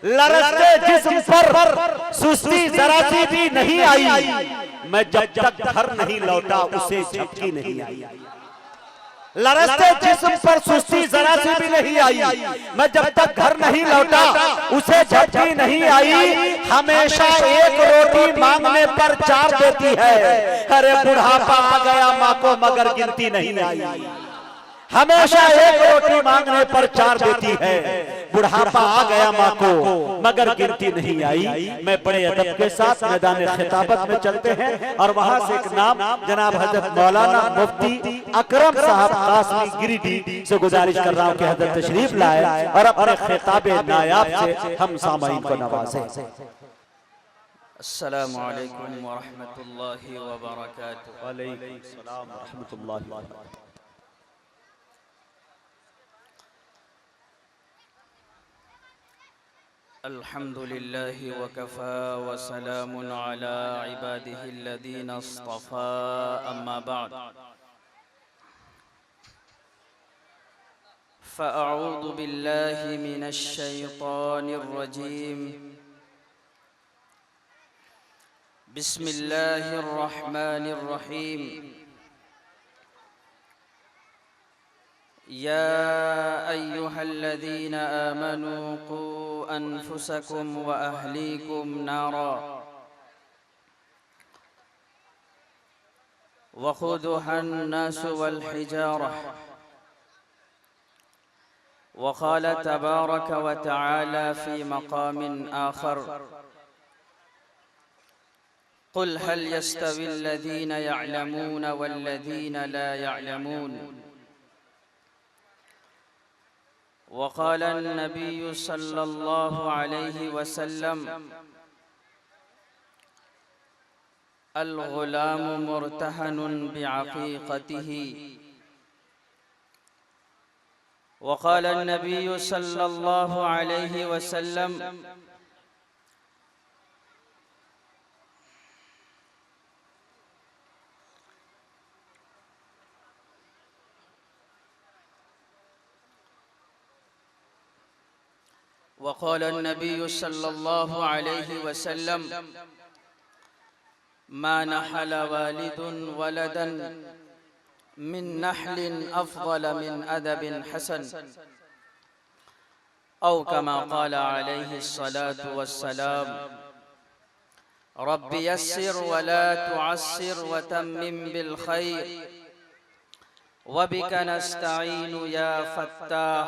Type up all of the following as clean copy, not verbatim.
लरसते जिस्म पर सुस्ती जरा सी भी नहीं आई, मैं जब तक घर नहीं लौटा उसे झपकी नहीं आई। लरसते जिस्म पर सुस्ती जरा सी भी नहीं आई, मैं जब तक घर नहीं लौटा उसे झपकी नहीं आई। हमेशा एक रोटी मांगने पर चार देती है, अरे बुढ़ापा आ गया माँ को मगर गिनती नहीं आई। हमेशा एक रोटी मांगने पर चार देती है, बुढ़ापा आ गया माँ को मगर गिनती नहीं आई। मैं बड़े अदब के साथ मैदान खिताबत में चलते हैं और वहां से एक नाम जनाब हजरत मौलाना मुफ्ती अकरम साहब कासमी गिरिडीह से गुजारिश कर रहा हूँ कि हजरत तशरीफ लाए और अपने खिताबे नायाब से हम सामाईन को नवाजें। अस्सलामु अलैकुम व रहमतुल्लाहि व बरकातुहू। वालेकुम सलाम व रहमतुल्लाहि व बरकातुहू। अल्हम्दुलिल्लाहि व कफ़ा व सलामुन अला इबादिहि अल्लज़ीना इस्तफ़ा, अम्मा बअद। फ़अऊज़ु बिल्लाहि मिनश शैतानिर रजीम। बिस्मिल्लाहिर रहमानिर रहीम। या अय्युहल्लज़ीना आमनू क़ू अनफुसकुम व अहलीकुम नारा वक़ूदुहन नासु वल हिजारा वक़ाल तबारक व तआला फ़ी मक़ामिन आख़र क़ुल हल यस्तविल्लज़ीना यअलमून वल्लज़ीना ला यअलमून। वक़ाल अन्नबिय्यु सल्लल्लाहु अलैहि वसल्लम अल-ग़ुलामु मुर्तहनुन बिअक़ीक़तिही। वक़ाल अन्नबिय्यु सल्लल्लाहु अलैहि वसल्लम वक़ाल अन्नबिय्यु सल्लल्लाहु अलैहि वसल्लम मा नहल वालिदुन वलदन मिन नहलिन अफ़ज़ल मिन अदबिन हसन औ कमा क़ाल अलैहि स्सलातु वस्सलाम। रब्बि यस्सिर व ला तुअस्सिर व तम्मिम बिल खैर व बिका नस्तईनु या फ़त्ताह।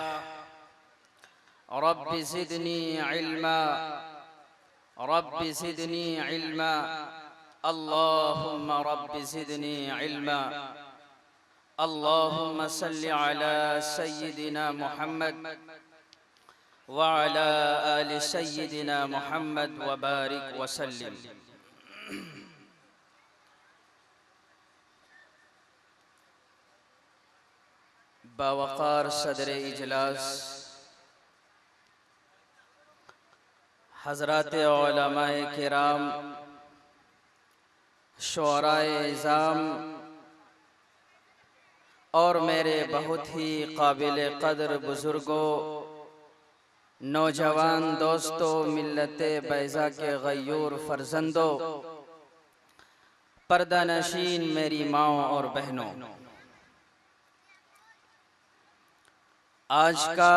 रब्बि ज़िदनी इल्मा, रब्बि ज़िदनी इल्मा, अल्लाहुम्मा रब्बि ज़िदनी इल्मा। अल्लाहुम्मा सल्लि अला सय्यिदिना मुहम्मद व अला आलि सय्यिदिना मुहम्मद व बारिक व सल्लिम। बावक़ार सदर इजलास हज़रात उलमाए किराम, शुअराए इज़ाम और मेरे बहुत ही काबिल क़द्र बुज़ुर्गों, नौजवान दोस्तों, मिल्लते बैज़ा के गयूर फ़र्ज़ंदों, पर्दा नशीन मेरी माँओं और बहनों, आज का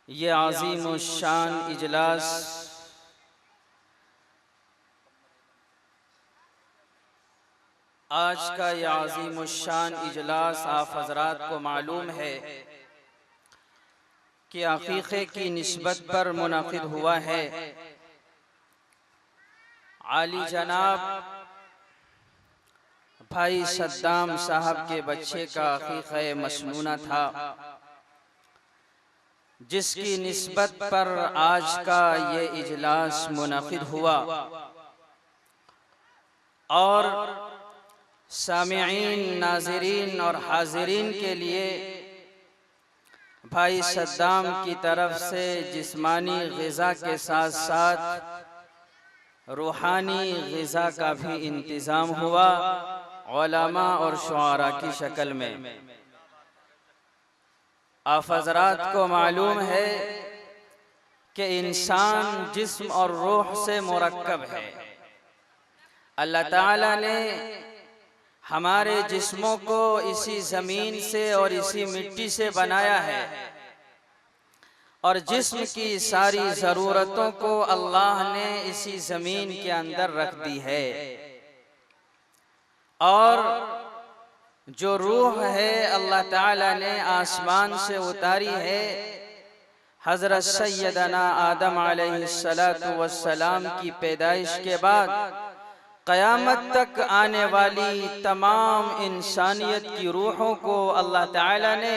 ये आज़ीमुश्शान इजलास आप हज़रात को मालूम है कि अक़ीक़े की निस्बत पर मुनक़िद हुआ है। आली जनाब भाई सद्दाम साहब के बच्चे का अक़ीक़े मसनूना था, जिसकी निस्बत पर आज का ये इजलास मुनक़िद हुआ। और सामिईन, नाज़रीन और हाज़रीन के लिए भाई सद्दाम की तरफ से जिस्मानी ग़िज़ा के साथ साथ रूहानी ग़िज़ा का भी इंतज़ाम हुआ, उलमा और शुआरा की शक्ल में। आप हज़रात को मालूम है कि इंसान जिस्म और रूह से मुरक्कब है। अल्लाह ताला ने हमारे जिस्मों को इसी ज़मीन से और इसी मिट्टी से बनाया है और जिस्म की सारी ज़रूरतों को अल्लाह ने इसी ज़मीन के अंदर रख दी है। और जो रूह है अल्लाह ताला ने आसमान से उतारी है। हज़रत सैयदना आदम अलैहिस्सलातु वस्सलाम की पैदाइश के बाद क़यामत तक आने वाली तमाम इंसानियत की रूहों को अल्लाह ताला ने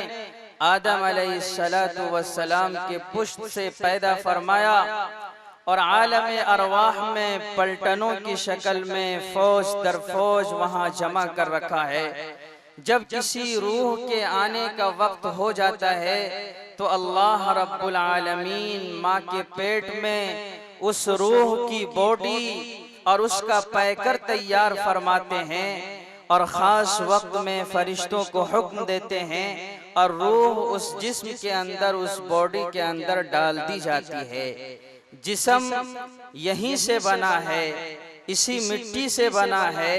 आदम अलैहिस्सलातु वस्सलाम के पुश्त से पैदा फरमाया और आलम अरवाह में पलटनों की शक्ल में फौज दर फौज वहाँ जमा कर रखा है। जब किसी रूह के आने का वक्त हो जाता है तो अल्लाह रब्बुल आलमीन माँ के पेट में उस रूह की बॉडी और उसका पैकर तैयार फरमाते हैं और ख़ास वक्त में फरिश्तों को हुक्म देते हैं और रूह उस जिस्म के अंदर, उस बॉडी के अंदर डाल दी जाती है। जिस्म यहीं से बना है, इसी मिट्टी से बना है,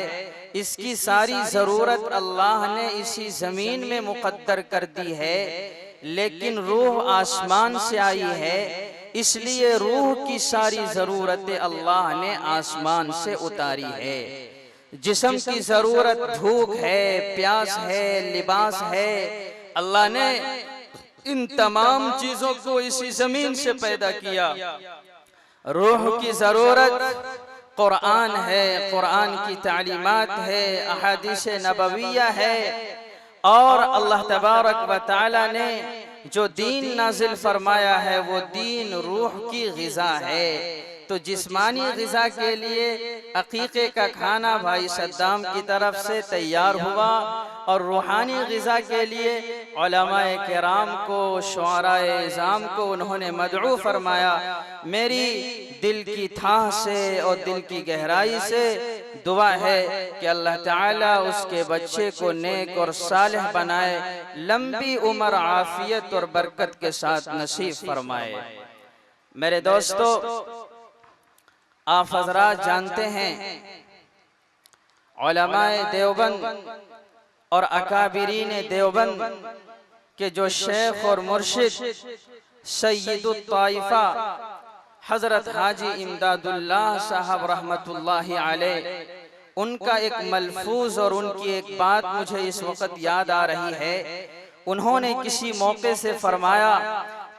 इसकी सारी ज़रूरत अल्लाह ने इसी ज़मीन में मुक़द्दर कर दी है। लेकिन रूह आसमान से आई है, इसलिए रूह की सारी ज़रूरतें अल्लाह ने आसमान से उतारी है। जिस्म की ज़रूरत भूख है, प्यास है, लिबास है। अल्लाह ने इन तमाम चीज़ों को इसी ज़मीन से पैदा किया। रूह की ज़रूरत कुरान है, कुरान की तालीमात है, अहादीस नबविया है और अल्लाह तबारक व तआला ने जो दीन नाजिल फरमाया है वो दीन रूह की ग़िज़ा है। तो जिस्मानी ग़िज़ा के लिए अक़ीक़े का खाना भाई सद्दाम की तरफ से तैयार हुआ और रूहानी ग़िज़ा के लिए उलमाए किराम को, शुअराए इज़ाम को उन्होंने मदऊ फरमाया। मेरी दिल की थाह से और दिल की गहराई से दुआ है कि अल्लाह ताला उसके बच्चे को नेक और सालिह बनाए, लंबी उम्र, आफियत और बरकत के साथ नसीब फरमाए। मेरे दोस्तों, आप हज़रात जानते हैं उलमाए देवबंद और अकाबिरीन देवबंद के जो शेख और मुर्शिद सय्यदुत ताइफा हज़रत हाजी इमदादुल्लाह साहब रहमतुल्लाहि अलैह, उनका एक मलफूज और उनकी एक बात मुझे इस वक्त याद आ रही है। उन्होंने किसी मौके से फरमाया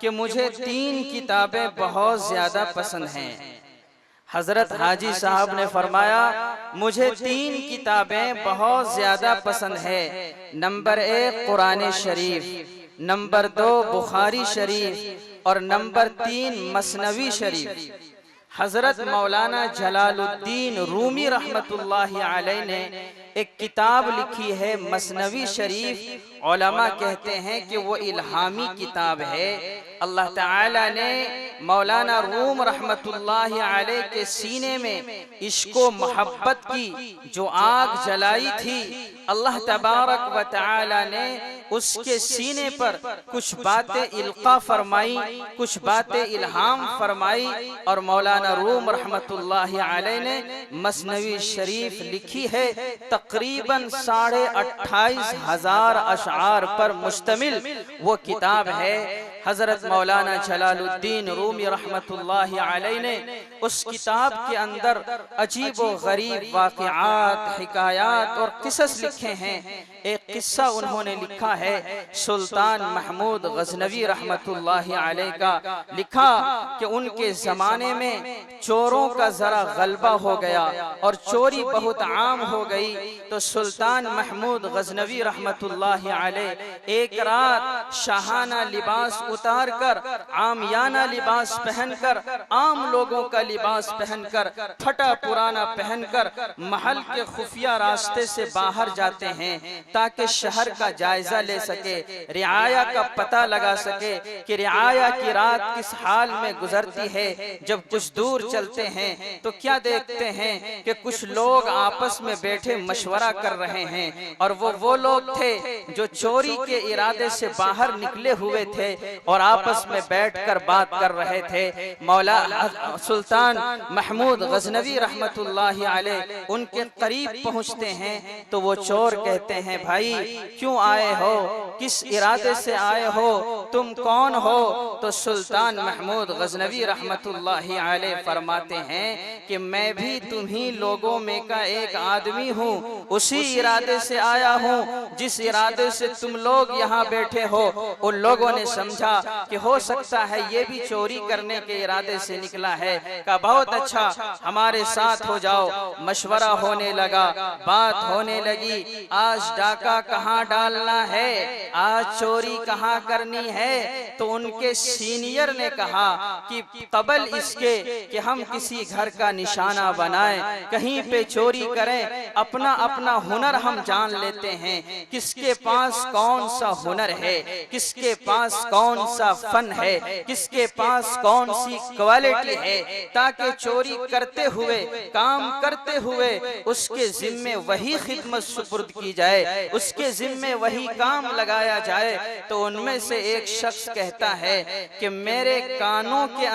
कि मुझे 3 किताबें बहुत ज़्यादा पसंद हैं। हज़रत हाजी साहब ने फरमाया मुझे 3 किताबें बहुत ज़्यादा पसंद है। नंबर 1 कुरान शरीफ, नंबर 2 बुखारी शरीफ और नंबर 3 मसनवी शरीफ। हज़रत मौलाना जलालुद्दीन रूमी रहमतुल्लाहि अलैह ने एक किताब लिखी है मसनवी शरीफ। उलमा कहते हैं कि वो इल्हामी किताब है। अल्लाह ताला ने मौलाना रूम रहमतुल्लाहि अलैह के सीने में इश्को मोहब्बत की जो आग जलाई थी, अल्लाह तबारक व तआला ने उसके सीने पर कुछ बातें इल्का फरमाई, कुछ बातें इल्हाम फरमाई और मौलाना रूम रहमतुल्लाहि अलैह ने मसनवी शरीफ लिखी है। तकरीबन 28,500 अशआर पर मुश्तमिल वो किताब है। हज़रत मौलाना जलालुद्दीन रूमी रहमतुल्लाहि अलैह ने उस किताब के अंदर अजीब व गरीब वाक़िआत, हिकायात और किस्स लिखे हैं। एक किस्सा उन्होंने लिखा है सुल्तान महमूद गज़नवी रहमतुल्लाहि अलैह का। लिखा कि उनके ज़माने में चोरों का ज़रा गलबा हो गया और चोरी बहुत आम हो गई। तो सुल्तान महमूद गज़नवी रहमतुल्लाहि अलैह एक रात शाहाना लिबास उतार कर, आमियाना लिबास पहनकर, आम लोगों का लिबास पहनकर, फटा पुराना पहनकर महल के खुफिया रास्ते से बाहर जाते हैं ताकि शहर का जायजा ले सके, रियाया का पता लगा सके कि रियाया की रात किस हाल में गुजरती है। जब कुछ दूर चलते हैं तो क्या देखते हैं कि कुछ लोग आपस में बैठे मशवरा कर रहे हैं और वो लोग थे जो चोरी के इरादे से बाहर निकले हुए थे और आपस में बैठकर बात कर रहे थे। मौला सुल्तान महमूद गजनवी रहमतुल्लाहि अलैह उनके करीब पहुंचते हैं तो वो चोर कहते हैं, भाई क्यों आए हो, किस इरादे से आए हो, तुम कौन हो? तो सुल्तान महमूद गजनवी रहमतुल्लाहि अलैह फरमाते हैं कि मैं भी तुम्ही लोगों में का एक आदमी हूँ, उसी इरादे से आया हूँ जिस इरादे से तुम लोग यहाँ बैठे हो। उन लोगों ने समझा कि हो सकता है ये भी चोरी करने के इरादे से निकला है। कहा बहुत अच्छा, हमारे साथ हो जाओ। मशवरा होने लगा, बात होने लगी। आज डाका कहाँ डालना है, आज चोरी कहाँ करनी है? तो उनके सीनियर ने कहा कि कबल इसके कि हम किसी घर का निशाना बनाएं, कहीं पे चोरी करें, अपना अपना हुनर हम जान लेते हैं, किसके पास कौन सा हुनर है, किसके पास कौन सा फन है, किसके पास कौन सी क्वालिटी है, ताकि चोरी करते हुए, काम करते हुए उसके जिम्मे वही खिदमत सुपुर्द की जाए, उसके जिम्मे वही काम लगाया जाए। तो उनमें से एक शख्स कहता है कि मेरे कानों के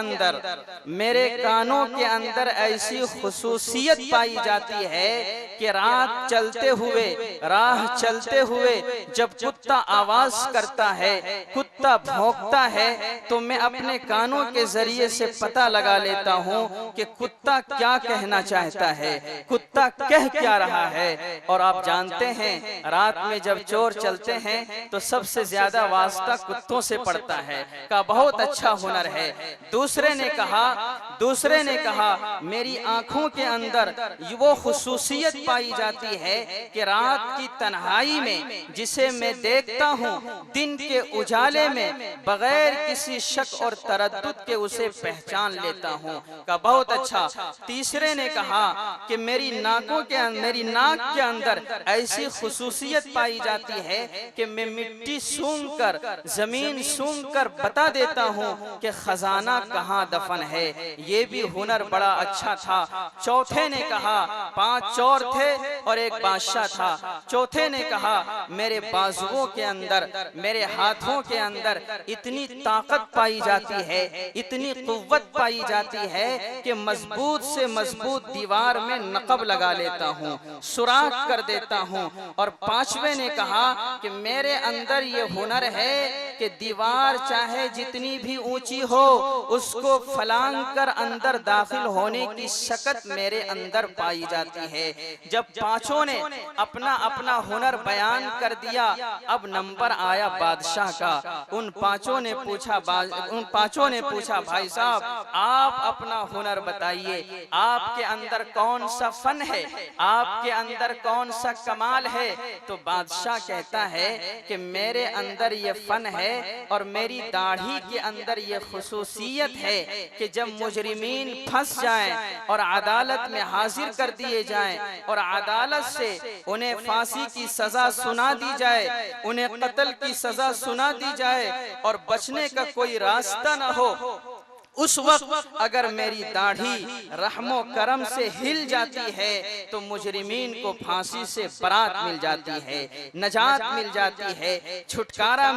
अंदर ऐसी खुसूसियत पाई जाती है कि रात चलते हुए, राह चलते हुए जब कुत्ता आवाज करता है, कुत्ता भौंकता है, तो मैं अपने कानों के जरिए से पता लगा लेता हूँ कि कुत्ता क्या कहना चाहता है, कुत्ता कह क्या रहा है। और आप जानते हैं रात में जब चोर चलते हैं तो सबसे ज्यादा वास्ता कुत्तों से पड़ता है। का बहुत अच्छा हुनर है। दूसरे ने कहा मेरी आंखों के अंदर वो खुसूसियत पाई जाती है कि रात की तन्हाई में जिसे मैं देखता हूँ, दिन के उजाले में बगैर किसी शक और तरद्दुद के उसे पहचान लेता हूँ। का बहुत अच्छा। तीसरे ने कहा कि मेरी नाक के अंदर ऐसी खुसूसियत पाई जाती है कि मैं मिट्टी सूंघकर, जमीन सूंघकर बता देता हूँ कि खजाना कहाँ दफन है। ये भी हुनर बड़ा अच्छा था। चौथे ने कहा, 5 चोर थे और एक बादशाह था। चौथे ने कहा मेरे बाजुओं के अंदर, मेरे हाथों के अंदर इतनी ताकत पाई जाती है, इतनी कुव्वत पाई जाती है कि मजबूत से मजबूत दीवार में नकब लगा लेता हूँ, सुराख कर देता हूँ। और 5वें ने कहा कि मेरे अंदर ये हुनर है कि दीवार चाहे जितनी भी ऊंची हो उसको फलांग कर अंदर दाखिल होने की शकत मेरे अंदर पाई जाती है। जब 5 ने अपना अपना हुनर बयान कर दिया, अब नंबर आया बादशाह का। उन पांचों ने पूछा भाई साहब आप अपना हुनर बताइए, आपके अंदर कौन सा फन है, आपके अंदर कौन सा कमाल है? तो बादशाह कहता है कि मेरे अंदर ये फन है और मेरी दाढ़ी के अंदर ये खुसूसियत है कि जब मुजरिमीन फंस जाएं और अदालत में हाजिर कर दिए जाएं और अदालत से उन्हें फांसी की सजा सुना दी जाए, उन्हें कत्ल की सजा सुना दी जाए और बचने का कोई रास्ता न हो, उस वक्त अगर मेरी दाढ़ी रहमो करम से हिल जाती है तो मुजरिमीन को फांसी से बरात मिल जाती है, नजात मिल जाती है, छुटकारा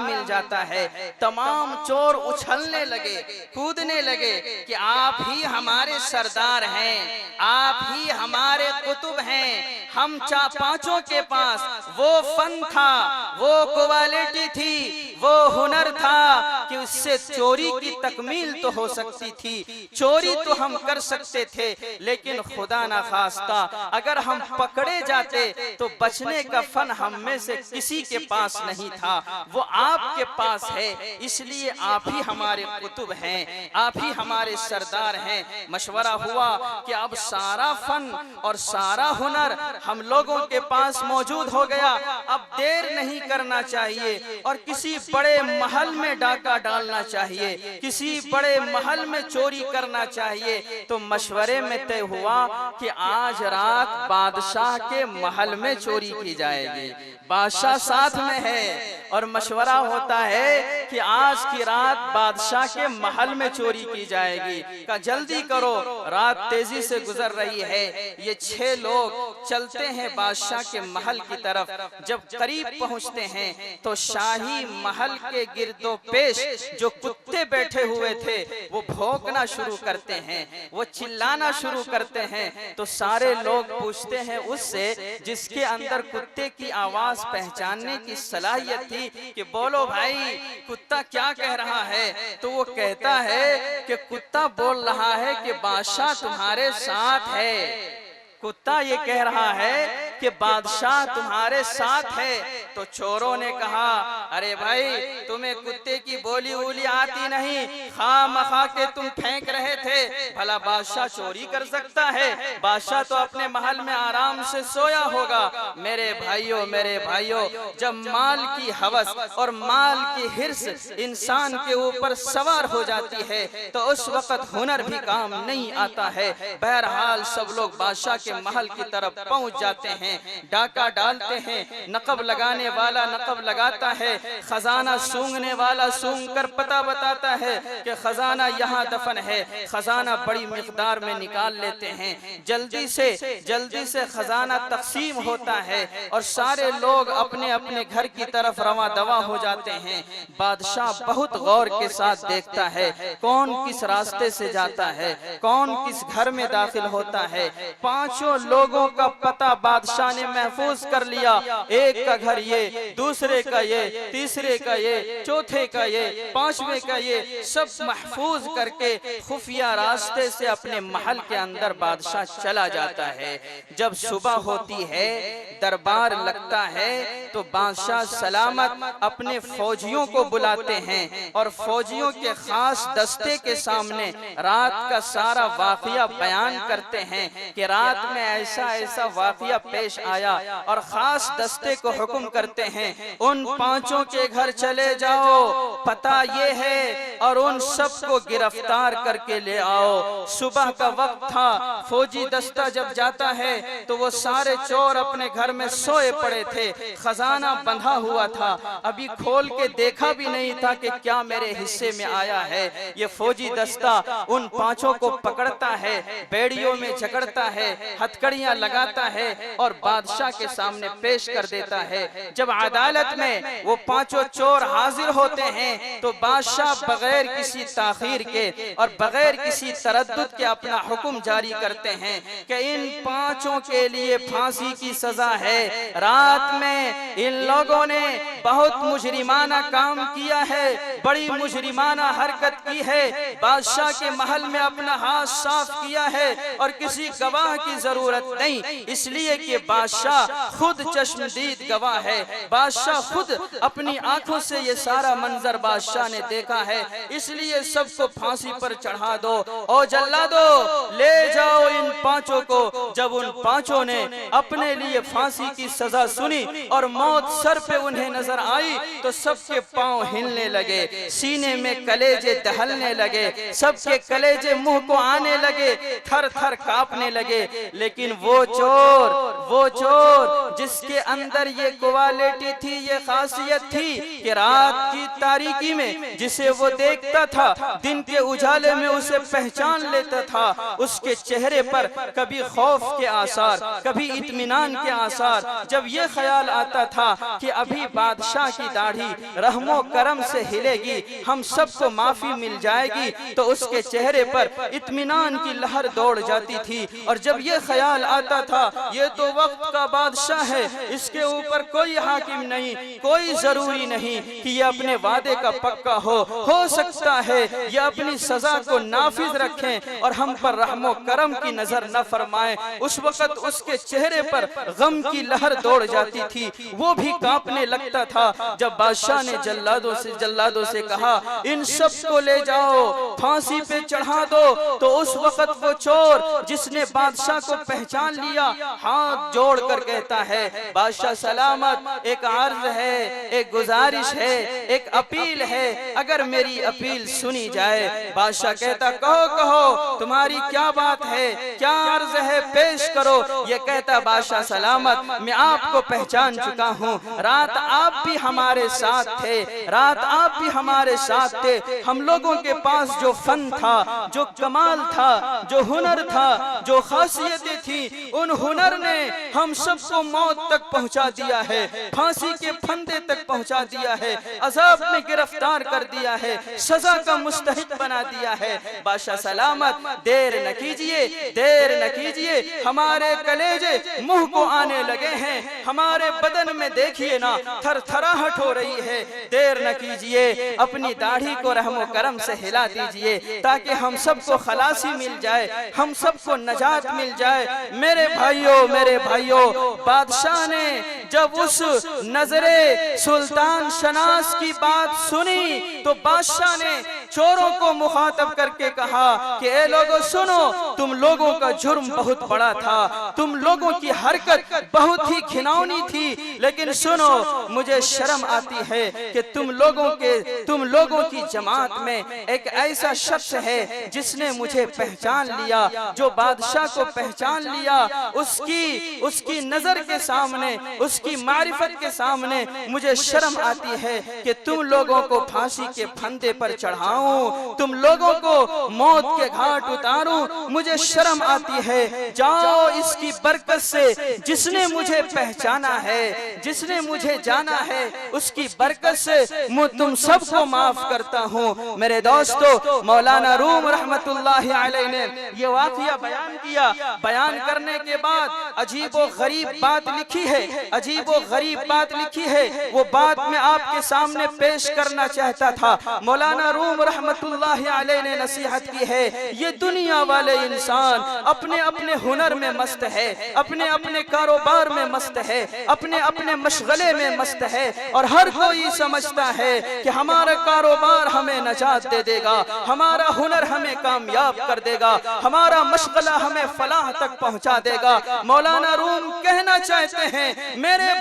मिल जाता है। तमाम चोर उछलने लगे, कूदने लगे कि आप ही हमारे सरदार हैं, आप ही हमारे कुतुब हैं। हम 5 के पास वो फन था, वो क्वालिटी थी, वो हुनर था कि उससे चोरी की तकमील तो हो सकती थी, चोरी तो हम कर सकते थे, लेकिन खुदा ना खास्ता अगर हम पकड़े जाते तो बचने का फन हम में से किसी के पास नहीं था, वो आपके पास है। इसलिए आप ही हमारे कुतुब हैं, आप ही हमारे सरदार हैं। मशवरा हुआ कि अब सारा फन और सारा हुनर हम लोगों के पास मौजूद हो गया, अब देर नहीं करना चाहिए और किसी बड़े महल में डाका डालना चाहिए। किसी बड़े महल में चोरी करना चाहिए, तो मशवरे में तय हुआ कि आज रात बादशाह के महल में चोरी की जाएगी। बादशाह साथ में है और मशवरा होता है कि आज की रात बादशाह के महल में चोरी की जाएगी। का जल्दी करो, रात तेजी से गुजर रही है। ये 6 लोग चलते हैं बादशाह के महल की तरफ। जब करीब पहुंचते हैं तो शाही महल के गिरदो पेश जो कुत्ते बैठे हुए थे वो भौंकना शुरू करते हैं, वो चिल्लाना शुरू करते हैं। तो सारे लोग पूछते हैं उससे जिसके अंदर कुत्ते की आवाज पहचानने की सलाहियत थी कि बोलो भाई कुत्ता क्या कह रहा है। तो वो कहता है कि कुत्ता बोल रहा है कि बादशाह तुम्हारे साथ है। कुत्ता ये कह रहा है कि बादशाह तुम्हारे साथ है। तो चोरों ने कहा अरे भाई तुम्हें कुत्ते की बोली उली आती नहीं, खामखा के तुम फेंक रहे थे, भला बादशाह चोरी कर सकता है? बादशाह तो अपने महल में आराम से सोया होगा। मेरे भाइयों जब माल की हवस और माल की हिर्स इंसान के ऊपर सवार हो जाती है तो उस वक्त हुनर भी काम नहीं आता है। बहरहाल सब लोग बादशाह के महल की तरफ पहुंच जाते हैं, डाका डालते हैं, नकब लगाने वाला नकब लगाता है, खजाना सूंघने वाला सूंघ कर पता बताता है कि खजाना यहाँ दफन है। खजाना बड़ी मिकदार में निकाल लेते हैं। जल्दी से खजाना तकसीम होता है और सारे लोग अपने अपने घर की तरफ रवा दवा हो जाते हैं। बादशाह बहुत गौर के साथ देखता है कौन किस रास्ते से जाता है, कौन किस घर में दाखिल होता है। 5 लोगों का पता बादशाह ने महफूज कर लिया। एक का घर ये, दूसरे का ये, तीसरे का ये, चौथे का ये, 5वें का ये, सब महफूज करके खुफिया रास्ते से अपने महल के अंदर बादशाह चला जाता है। जब सुबह होती है, दरबार लगता है, तो बादशाह सलामत अपने फौजियों को बुलाते हैं और फौजियों के खास दस्ते के सामने रात का सारा वाकया बयान करते हैं कि रात में ऐसा वाकया पेश आया। और खास दस्ते को हुक्म करते हैं उन 5 के घर चले जाओ, पता ये है, और उन सबको गिरफ्तार करके ले आओ। सुबह का वक्त था, फौजी दस्ता जब जाता है तो वो सारे चोर अपने घर में सोए पड़े थे, खजाना बंधा हुआ था, अभी खोल के देखा भी नहीं था कि क्या मेरे हिस्से में आया है। ये फौजी दस्ता उन 5 को पकड़ता है, बेड़ियों में जकड़ता है, हथकड़ियां लगाता है और बादशाह के सामने पेश कर देता है। जब अदालत में वो 5 चोर हाजिर होते हैं तो बादशाह बगैर किसी ताखीर के और बगैर किसी तरद्दुद के अपना हुक्म जारी करते हैं कि इन 5 के लिए फांसी की सजा है। रात में इन लोगों ने बहुत मुजरिमाना काम किया है, बड़ी मुजरिमाना हरकत की है, बादशाह के महल में अपना हाथ साफ किया है और किसी गवाह की जरूरत नहीं, इसलिए कि बादशाह खुद चश्मदीद गवाह है। बादशाह खुद अपनी आंखों से ये सारा मंजर बादशाह ने देखा है, इसलिए सबको फांसी पर चढ़ा दो और जल्ला दो, ले जाओ इन 5 को। जब उन 5 ने अपने लिए फांसी की सजा सुनी और मौत सर पे उन्हें नजर आई तो सबके पांव हिलने लगे, सीने में कलेजे दहलने लगे, सबके कलेजे मुंह को आने लगे, थर थर कांपने लगे। लेकिन वो चोर जिसके अंदर ये क्वालिटी थी, ये खासियत थी कि रात की तारीकी में जिसे वो देखता था दिन के उजाले में उसे पहचान लेता था। उसके चेहरे पर कभी खौफ के आसार, कभी इत्मीनान के आसार। जब ये ख्याल आता था कि अभी बादशाह की दाढ़ी रहमो करम से हिलेगी, हम सबको माफी मिल जाएगी, तो उसके चेहरे पर इत्मीनान की लहर दौड़ जाती थी। और जब ये ख्याल आता था ये तो वक्त का बादशाह है, इसके ऊपर कोई हाकिम नहीं, कोई जरूरी नहीं कि ये अपने वादे का पक्का हो सकता है ये अपनी सजा को नाफिज रखें और हम पर रहमो करम की नजर न फरमाए। उस वक्त उसके चेहरे पर गम की लहर दौड़ जाती थी, वो भी कांपने लगता था। जब बादशाह ने जल्लादों से कहा इन सब को ले जाओ, फांसी पे चढ़ा दो, तो उस वक्त वो चोर जिसने बादशाह को पहचान लिया हाथ जोड़कर कहता है है। बादशाह सलामत, एक अर्ज है, एक गुजारिश है, एक अपील है, अगर मेरी अपील सुनी जाए। बादशाह कहता कहो कहो तुम्हारी क्या बात है, क्या अर्ज है, पेश करो। ये कहता बादशाह सलामत, मैं आपको पहचान चुका हूँ, रात आप भी हमारे साथ थे, रात आप भी हमारे साथ थे। हम लोगों के पास जो फन था, जो कमाल था, जो हुनर था, जो खासियतें थी, उन हुनर ने हम सबको मौत तक पहुंचा दिया है, फांसी के फंदे तक पहुंचा दिया है, अजाब में गिरफ्तार कर दिया है, सजा का मुस्तहिक बना दिया है। बादशाह सलामत, देर न कीजिए, देर न कीजिए, हमारे कलेजे मुंह को आने लगे हैं, हमारे बदन में देखिए ना थरथराहट हो रही है। देर न कीजिए, अपनी दाढ़ी को रहमो करम से हिला दीजिए ताकि हम सबको खलासी मिल जाए, हम सबको नजात मिल जाए। मेरे भाइयों, बादशाह ने जब उस नजरे सुल्तान शनास की बात सुनी तो बादशाह ने चोरों को मुखातब करके कहा कि ए लोगों सुनो, तुम लोगों का जुर्म बहुत बड़ा था, तुम लोगों की हरकत बहुत ही घिनौनी थी, लेकिन सुनो मुझे शर्म आती है कि तुम लोगों की जमात में एक ऐसा शख्स है जिसने मुझे पहचान लिया, जो बादशाह को पहचान लिया, उसकी नजर के सामने, उसकी मारिफत के सामने मुझे शर्म आती है कि तुम लोगों को फांसी के फंदे पर चढ़ाऊं, तुम लोगों को मौत के घाट उतारूं, मुझे शर्म आती है। जाओ इसकी बरकत से जिसने मुझे पहचाना है, जिसने मुझे जाना है, उसकी बरकत से मैं तुम सबको माफ करता हूँ। मेरे दोस्तों, मौलाना रूम रहमतुल्लाहि अलैहि ने ये वाक़िया बयान किया। बयान करने के बाद अजीबो गरीब बात लिखी है, अजीबो गरीब बात लिखी है, वो बात मैं आपके सामने पेश करना चाहता था। मौलाना रूम रहमतुल्लाहि अलैहि ने नसीहत की है, ये दुनिया वाले इंसान अपने अपने हुनर में मस्त है, अपने अपने कारोबार में मस्त है, अपने अपने मशगले में मस्त है, और हर कोई समझता है कि हमारा कारोबार हमें नजात दे देगा, हमारा हुनर हमें कामयाब कर देगा, हमारा मशगला हमें फलाह तक पहुंचा देगा। मौलाना रूम कहना चाहते हैं मेरे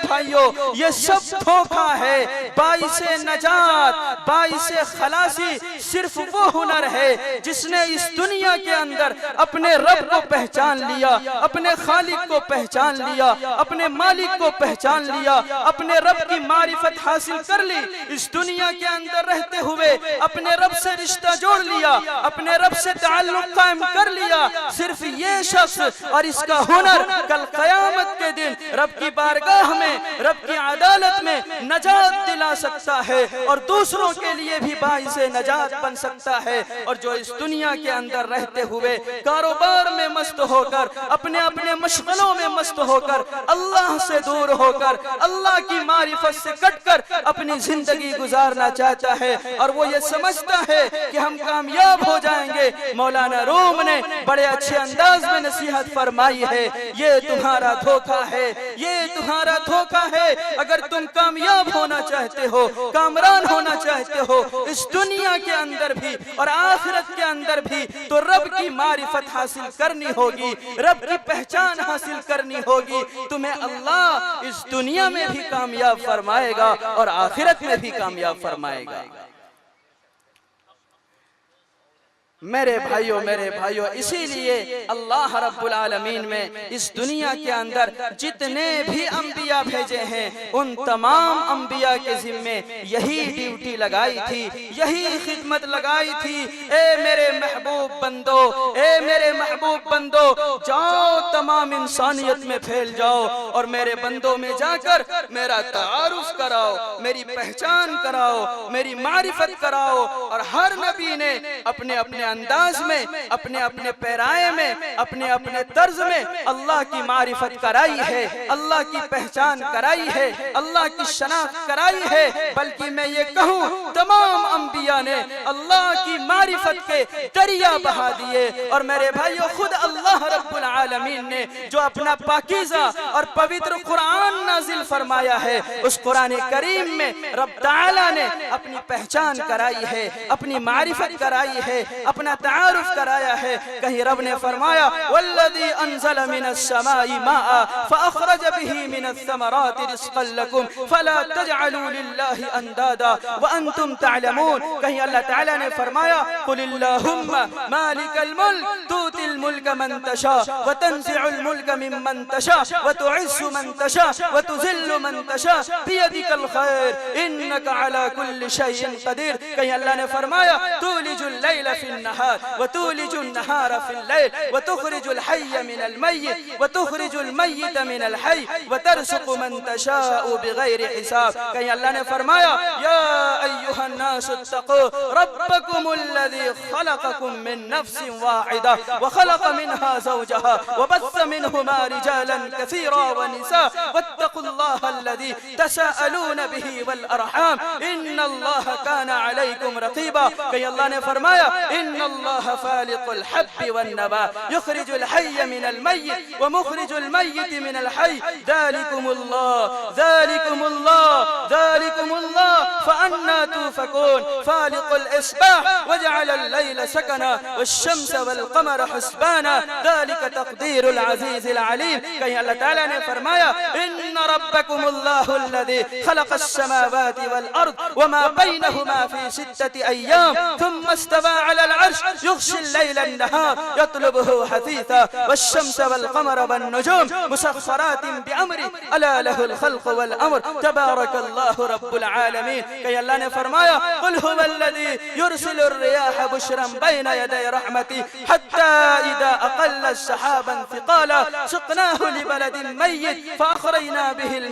भाइयों, ये सब धोखा है। बाइसे नजात, बाइसे खलासी सिर्फ वो हुनर है जिसने इस दुनिया के अंदर अपने रब को पहचान लिया, अपने खालिक को पहचान लिया, अपने मालिक को पहचान लिया, अपने रब की मारिफत हासिल कर ली, इस दुनिया के अंदर रहते हुए अपने रब से रिश्ता जोड़ लिया, अपने रब से ताल्लुक कायम कर लिया। सिर्फ ये शख्स और इसका हुनर कल क़यामत के दिन रब की बारगाह में, रब की अदालत में नजात दिला सकता है और दूसरों के लिए भी बाइसे नजात बन सकता है। और जो इस दुनिया के अंदर रहते हुए कारोबार में मस्त होकर, अपने अपने मशगलों में मस्त होकर, अल्लाह से दूर होकर, अल्लाह की मारिफत से कटकर अपनी जिंदगी गुजारना चाहता है और वो ये समझता है कि हम कामयाब हो जाएंगे, मौलाना रूम ने बड़े अच्छे अंदाज में नसीहत फरमाई है, ये तुम्हारा धोखा है, ये तुम्हारा धोखा है। अगर तुम कामयाब होना चाहते हो, कामरान होना चाहते हो इस दुनिया के अंदर भी और आखिरत के अंदर भी, तो रब की मारिफत हासिल करनी होगी, रब की पहचान हासिल करनी होगी। तुम्हें अल्लाह इस दुनिया में भी कामयाब फरमाएगा और आखिरत में भी कामयाब फरमाएगा। मेरे भाइयों, इसीलिए अल्लाह रब्बुल आलमीन में इस दुनिया के अंदर जितने भी अंबिया भेजे हैं, उन तमाम अंबिया के जिम्मे यही ड्यूटी लगाई थी, यही खिदमत लगाई थी। ए मेरे महबूब बंदो, जाओ तमाम इंसानियत में फैल जाओ और मेरे बंदों में जाकर मेरा तारुफ कराओ, मेरी पहचान कराओ, मेरी मारिफत कराओ। और हर नबी ने अपने अपने अंदाज में, अपने अपने पैराए में, अपने अपने तर्ज में अल्लाह की मारिफत कराई है, अल्लाह की पहचान कराई है, अल्लाह की शनाख्त कराई है। बल्कि मैं ये कहूँ तमाम अंबिया ने अल्लाह की मारिफत के दरिया बहा दिए। और मेरे भाइयों, खुद अल्लाह रब्बुल आलमीन ने जो अपना पाकीज़ा और पवित्र कुरान नाजिल फरमाया है, उस कुरान करीम में रब ताला ने अपनी पहचान कराई है, अपनी मारिफत कराई है, अपना तारुफ कराया है। कहीं रब ने फरमाया वल्लज़ी अंज़ल मिनस समाई माअ फअख़रज बिही मिनस समराति रिज़क़न लकुम फला तजअलू लिल्लाहि अंदादा व अंतुम तअलमून। कहीं अल्लाह ताला ने फरमाया कुलिल्लाहुम्मा मालिकल मुल्क तूतिल मुल्क मन तशा व तंज़िउल मुल्क मिम्मन तशा व तुइस्सु मन तशा व तुज़िल्लु मन तशा बियदिकल खैर इन्नका अला कुल्लि शैइन क़दीर। कहीं अल्लाह ने फरमाया तूलिजुल लैल फिन नहार व तूलिजुन नहार फिल लैल व तुखरिजुल हय्य मिनल मय्यित व तुखरिजुल मय्यित मिनल हय्य व तरज़ुक़ु मन तशाअ बिग़ैरि हिसाब। कहीं अल्लाह ने फरमाया या अय्युहन नासु इत्तक़ू रब्बकुमुल्लज़ी खलक़कुम मिन नफ्सिन वाहिदा व खलक़ मिनहा ज़ौजहा व बस्स मिनहुमा रिजालन कसीरा व निसा वत्तक़ुल्लाह अल्लज़ी तसाअलून बिही वल अरहाम इन्नल्लाह काना अलैकुम रक़ीबा। कहीं अल्लाह ने फरमाया इन्नल्लाह फालिक़ुल हब्बि वन नवा युखरिजुल हय्य मिनल मय्यित व मुखरिजुल मय्यित मिनल हय्य ज़ालिकुमुल्लाह फअन्ना तुफ़कून फालिक़ुल इस्बाह वजअलल लैल सकना वश्शम्स वल क़मर हुस्बाना ज़ालिका तक़दीरुल अज़ीज़िल अलीम। कहीं अल्लाह ताला ने फरमाया इन्न रब्बकुमुल्लाहु अल्लज़ी खलक़स समावाति वल अर्द वमा बैनहुमा फी सित्तति अय्याम थुम्मा इस्तवा अलल अर्श युग़शिल लैला अन्नहार यत्लुबुहु हसीसा वश्शम्स वल क़मर वन नुजूम मुसख़ख़रातिन बिअम्रि अला लहुल ख़ल्क़ वल अम्र तबारकल्लाहु रब्बुल आलमीन। कहीं अल्लाह ने फरमाया कुल हुवल्लज़ी युरसिलुर रियाह बुशरन बैना यदै रहमती हत्ता इज़ा अक़ल्लत सहाबन थिक़ाला सुक़नाहु लिबलदिन मय्यित फ़अख़रजना बिहिल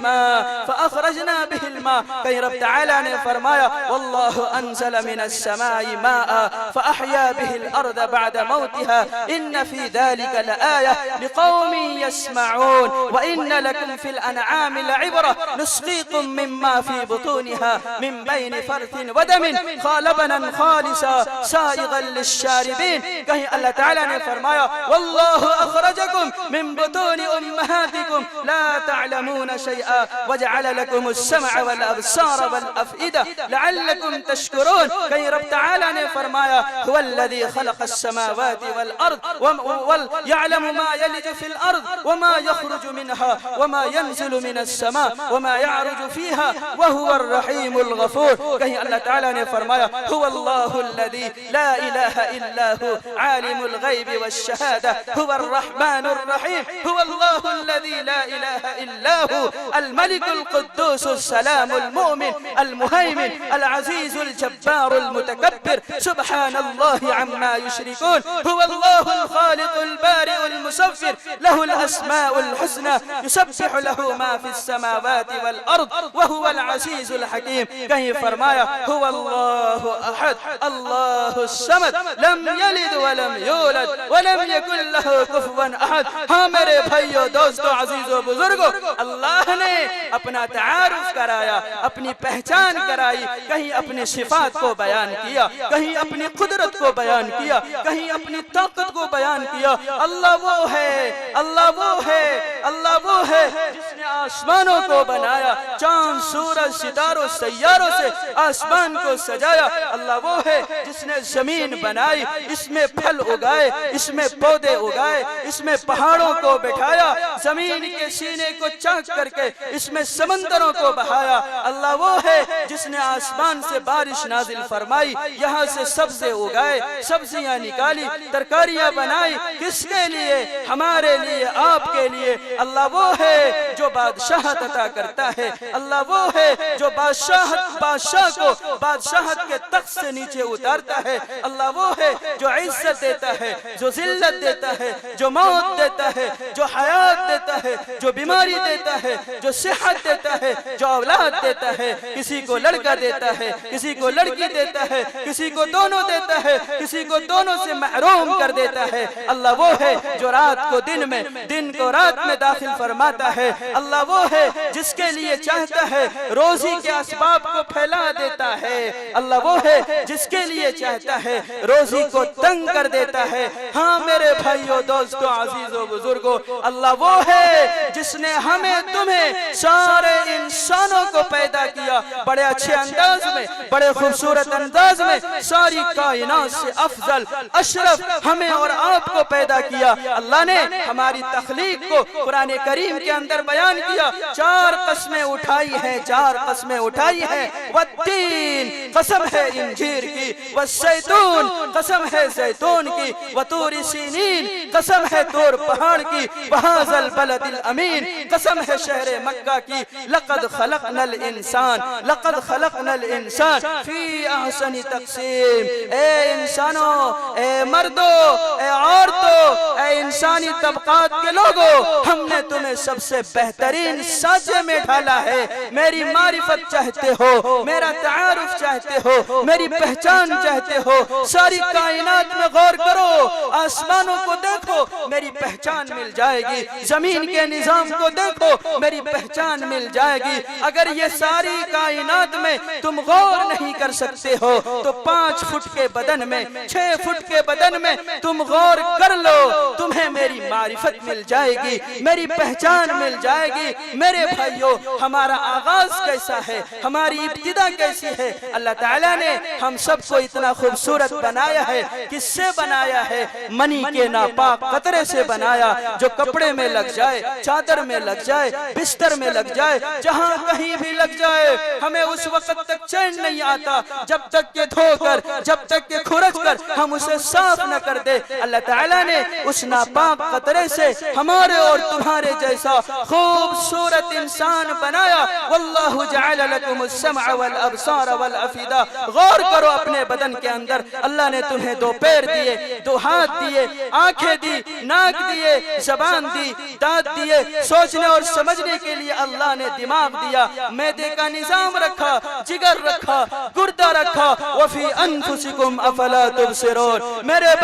मा। कहीं रब तआला ने फरमाया वल्लाहु अंज़ल मिनस समाई माअ फ़अहया बिहिल अर्द बअद मौतिहा इन्न फ़ी ज़ालिका लआया लिक़ौमिन यस्मऊन व इन्न लकुम फ़िल अनआमि लइब्रा नुस्क़ीकुम मिम्मा फ़ी बुतूनिहा मिन बैनि फ़र्थिन व दमिन ख़ालबन ख़ालिसा साइग़न लिश्शारिबीन। कहीं अल्लाह ताला ने फरमाया वल्लाहु अख़रजकुम मिन बुतूनि उम्महातिकुम ला तअलमून शैअन वजअल लकुमुस समअ वल अबसार वल अफ़इदा लअल्लकुम तशकुरून। कहीं रब तआला ने फरमाया हुवल्लज़ी खलक़स समावाति वल अर्द वल यअलमु मा यलिजु फिल अर्द वमा यख़रुजु मिनहा वमा यंज़िलु मिनस समा वमा यअरुजु फ़ीहा व हुवर रहीमुल गफ़ूर। कहीं अल्लाह ताला ने फरमाया हुवल्लाहुल्लज़ी ला इलाहा इल्ला हु आलिमुल गैबि वश्शहादा हुवर रहमानुर रहीम हुवल्लाहुल्लज़ी ला इलाहा इल्ला हु अल मलिकुल कुद्दूसुस सलामुल मुमिन अल मुहैमिन अल अज़ीज़ुल जब्बारुल मुतकब्बिर सुब्हानल्लाहि अम्मा युश्रिकून हुवल्लाहुल खालिकुल बारिउल मुसव्विर लहुल अस्माउल हुस्ना युसब्बिहु लहु मा फिस समावाति वल अर्द व हुवल अज़ीज़ुल हकीम। कहीं फरमाया हुवल्लाहु अहद अल्लाहुस समद लम यलिद व लम यूलद व लम यकुल लहु कुफुवन अहद। हाँ मेरे भाइयों दोस्तों अजीजों बुजुर्गों, अल्लाह ने अपना तारुफ कराया, अपनी पहचान कराई, कहीं अपनी सिफात को बयान किया, कहीं अपनी कुदरत को बयान किया, कहीं अपनी ताकत को बयान किया। अल्लाह वो है, अल्लाह वो है, अल्लाह वो है जिसने आसमानों को बनाया, चांद सूरज सितारों सैयारों से आसमान को सजाया। अल्लाह वो है जिसने जमीन बनाई, इसमें फल उगाए, इसमें पौधे उगाए, इसमें पहाड़ों को बैठाया, जमीन के सीने को चाक करके इसमें समंदरों को बहाया। अल्लाह वो है जिसने आसमान से बारिश नाजिल फरमाई, यहाँ से सब्जे उगाए, सब्जियां निकाली, तरकारियां बनाई, किसके लिए? हमारे लिए, आपके लिए। अल्लाह वो है जो बादशाहत अता करता है, अल्लाह वो है जो बादशाह को बादशाहत के तख्त से नीचे उतारता है। अल्लाह वो है जो इज्जत देता है, जो जिल्लत देता है, जो मौत देता है, जो हयात देता है, जो बीमारी देता है, जो सेहत देता है, जो औलाद देता है, किसी को लड़का देता है, किसी को लड़की देता है, किसी को दोनों देता है, किसी को दोनों से महरूम कर देता है। अल्लाह वो है जो रात को दिन में, दिन को रात में दाखिल फरमाता है। अल्लाह वो है जिसके लिए चाहता है रोजी के असबाब को फैला देता है। अल्लाह वो है जिसके लिए चाहता है रोजी को तंग कर देता है। हाँ मेरे भाइयों, दोस्तों, अजीजों, बुजुर्गों, अल्लाह वो है जिसने हमें तुम्हें सारे इंसानों को पैदा किया, बड़े अच्छे अंदाज में, बड़े खूबसूरत अंदाज में, सारी कायनात से अफजल अशरफ हमें और आपको पैदा किया। अल्लाह ने हमारी तख्लीक को कुरान करीम के अंदर बयान किया। 4 कस्में उठाई हैं, 4 कस्में उठाई हैं। वत्तीन, कसम है इंजीर की, वज़ैतून, कसम है जैतून की, वतूर सीनीन, कसम है तूर पहाड़ की, वहाज़ल बलदिल अमीन, कसम है शहर मक्का की। लक़द खलक़नल इंसान, लक़द खलक़नल इंसान फी अहसनी तक़सीम। ए इंसानों, ए मर्दों, ए औरतों, ए इंसानी तबकात के लोगों, हमने तुम्हें सबसे बेहतरीन साजे में ढाला है। मेरी मारिफत चाहते हो, मेरा तारुफ चाहते हो, मेरी पहचान चाहते हो, सारी कायनात में गौर करो, आसमानों को देखो, मेरी पहचान मिल जाएगी। जमीन के निजाम को देखो, मेरी पहचान मिल जाएगी। अगर ये सारी कायनात में तुम गौर नहीं कर सकते हो तो 5 फुट के बदन में, 6 फुट के बदन में तुम गौर कर लो, तुम्हें मेरी मारिफत मिल जाएगी, मेरी पहचान मिल जाएगी। मेरे भाइयों, हमारा आगाज कैसा है, हमारी इब्तिदा कैसी है? अल्लाह ताला ने हम सबको इतना खूबसूरत बनाया है। किससे बनाया है? मनी के नापाक कतरे से बनाया, जो कपड़े में लग जाए, चादर में लग जाए, बिस्तर में लग जाए, जहां कहीं भी लग जाए, हमें उस वक्त तक चैन नहीं आता जब तक के धोकर, जब तक के खुरच कर हम उसे साफ न कर दे। अल्लाह ताला ने उस नापाक कतरे से हमारे और तुम्हारे जैसा खूबसूरत इंसान बनाया। वल्लाहु जअल लकुमुस समअ वल अबसार वल अफिदा। गौर करो अपने बदन के अंदर, अल्लाह ने तुम्हें 2 पैर दिए, 2 हाथ दिए, आंखें दी, नाक दिए, जबान दी, दांत दिए, सोचने और समझने के लिए अल्लाह ने दिमाग दिया, मैदे का निजाम रखा, जिगर रखा, गुर्दा रखा। वफी अनफुसिकुम अफला तुबसिरून। मेरे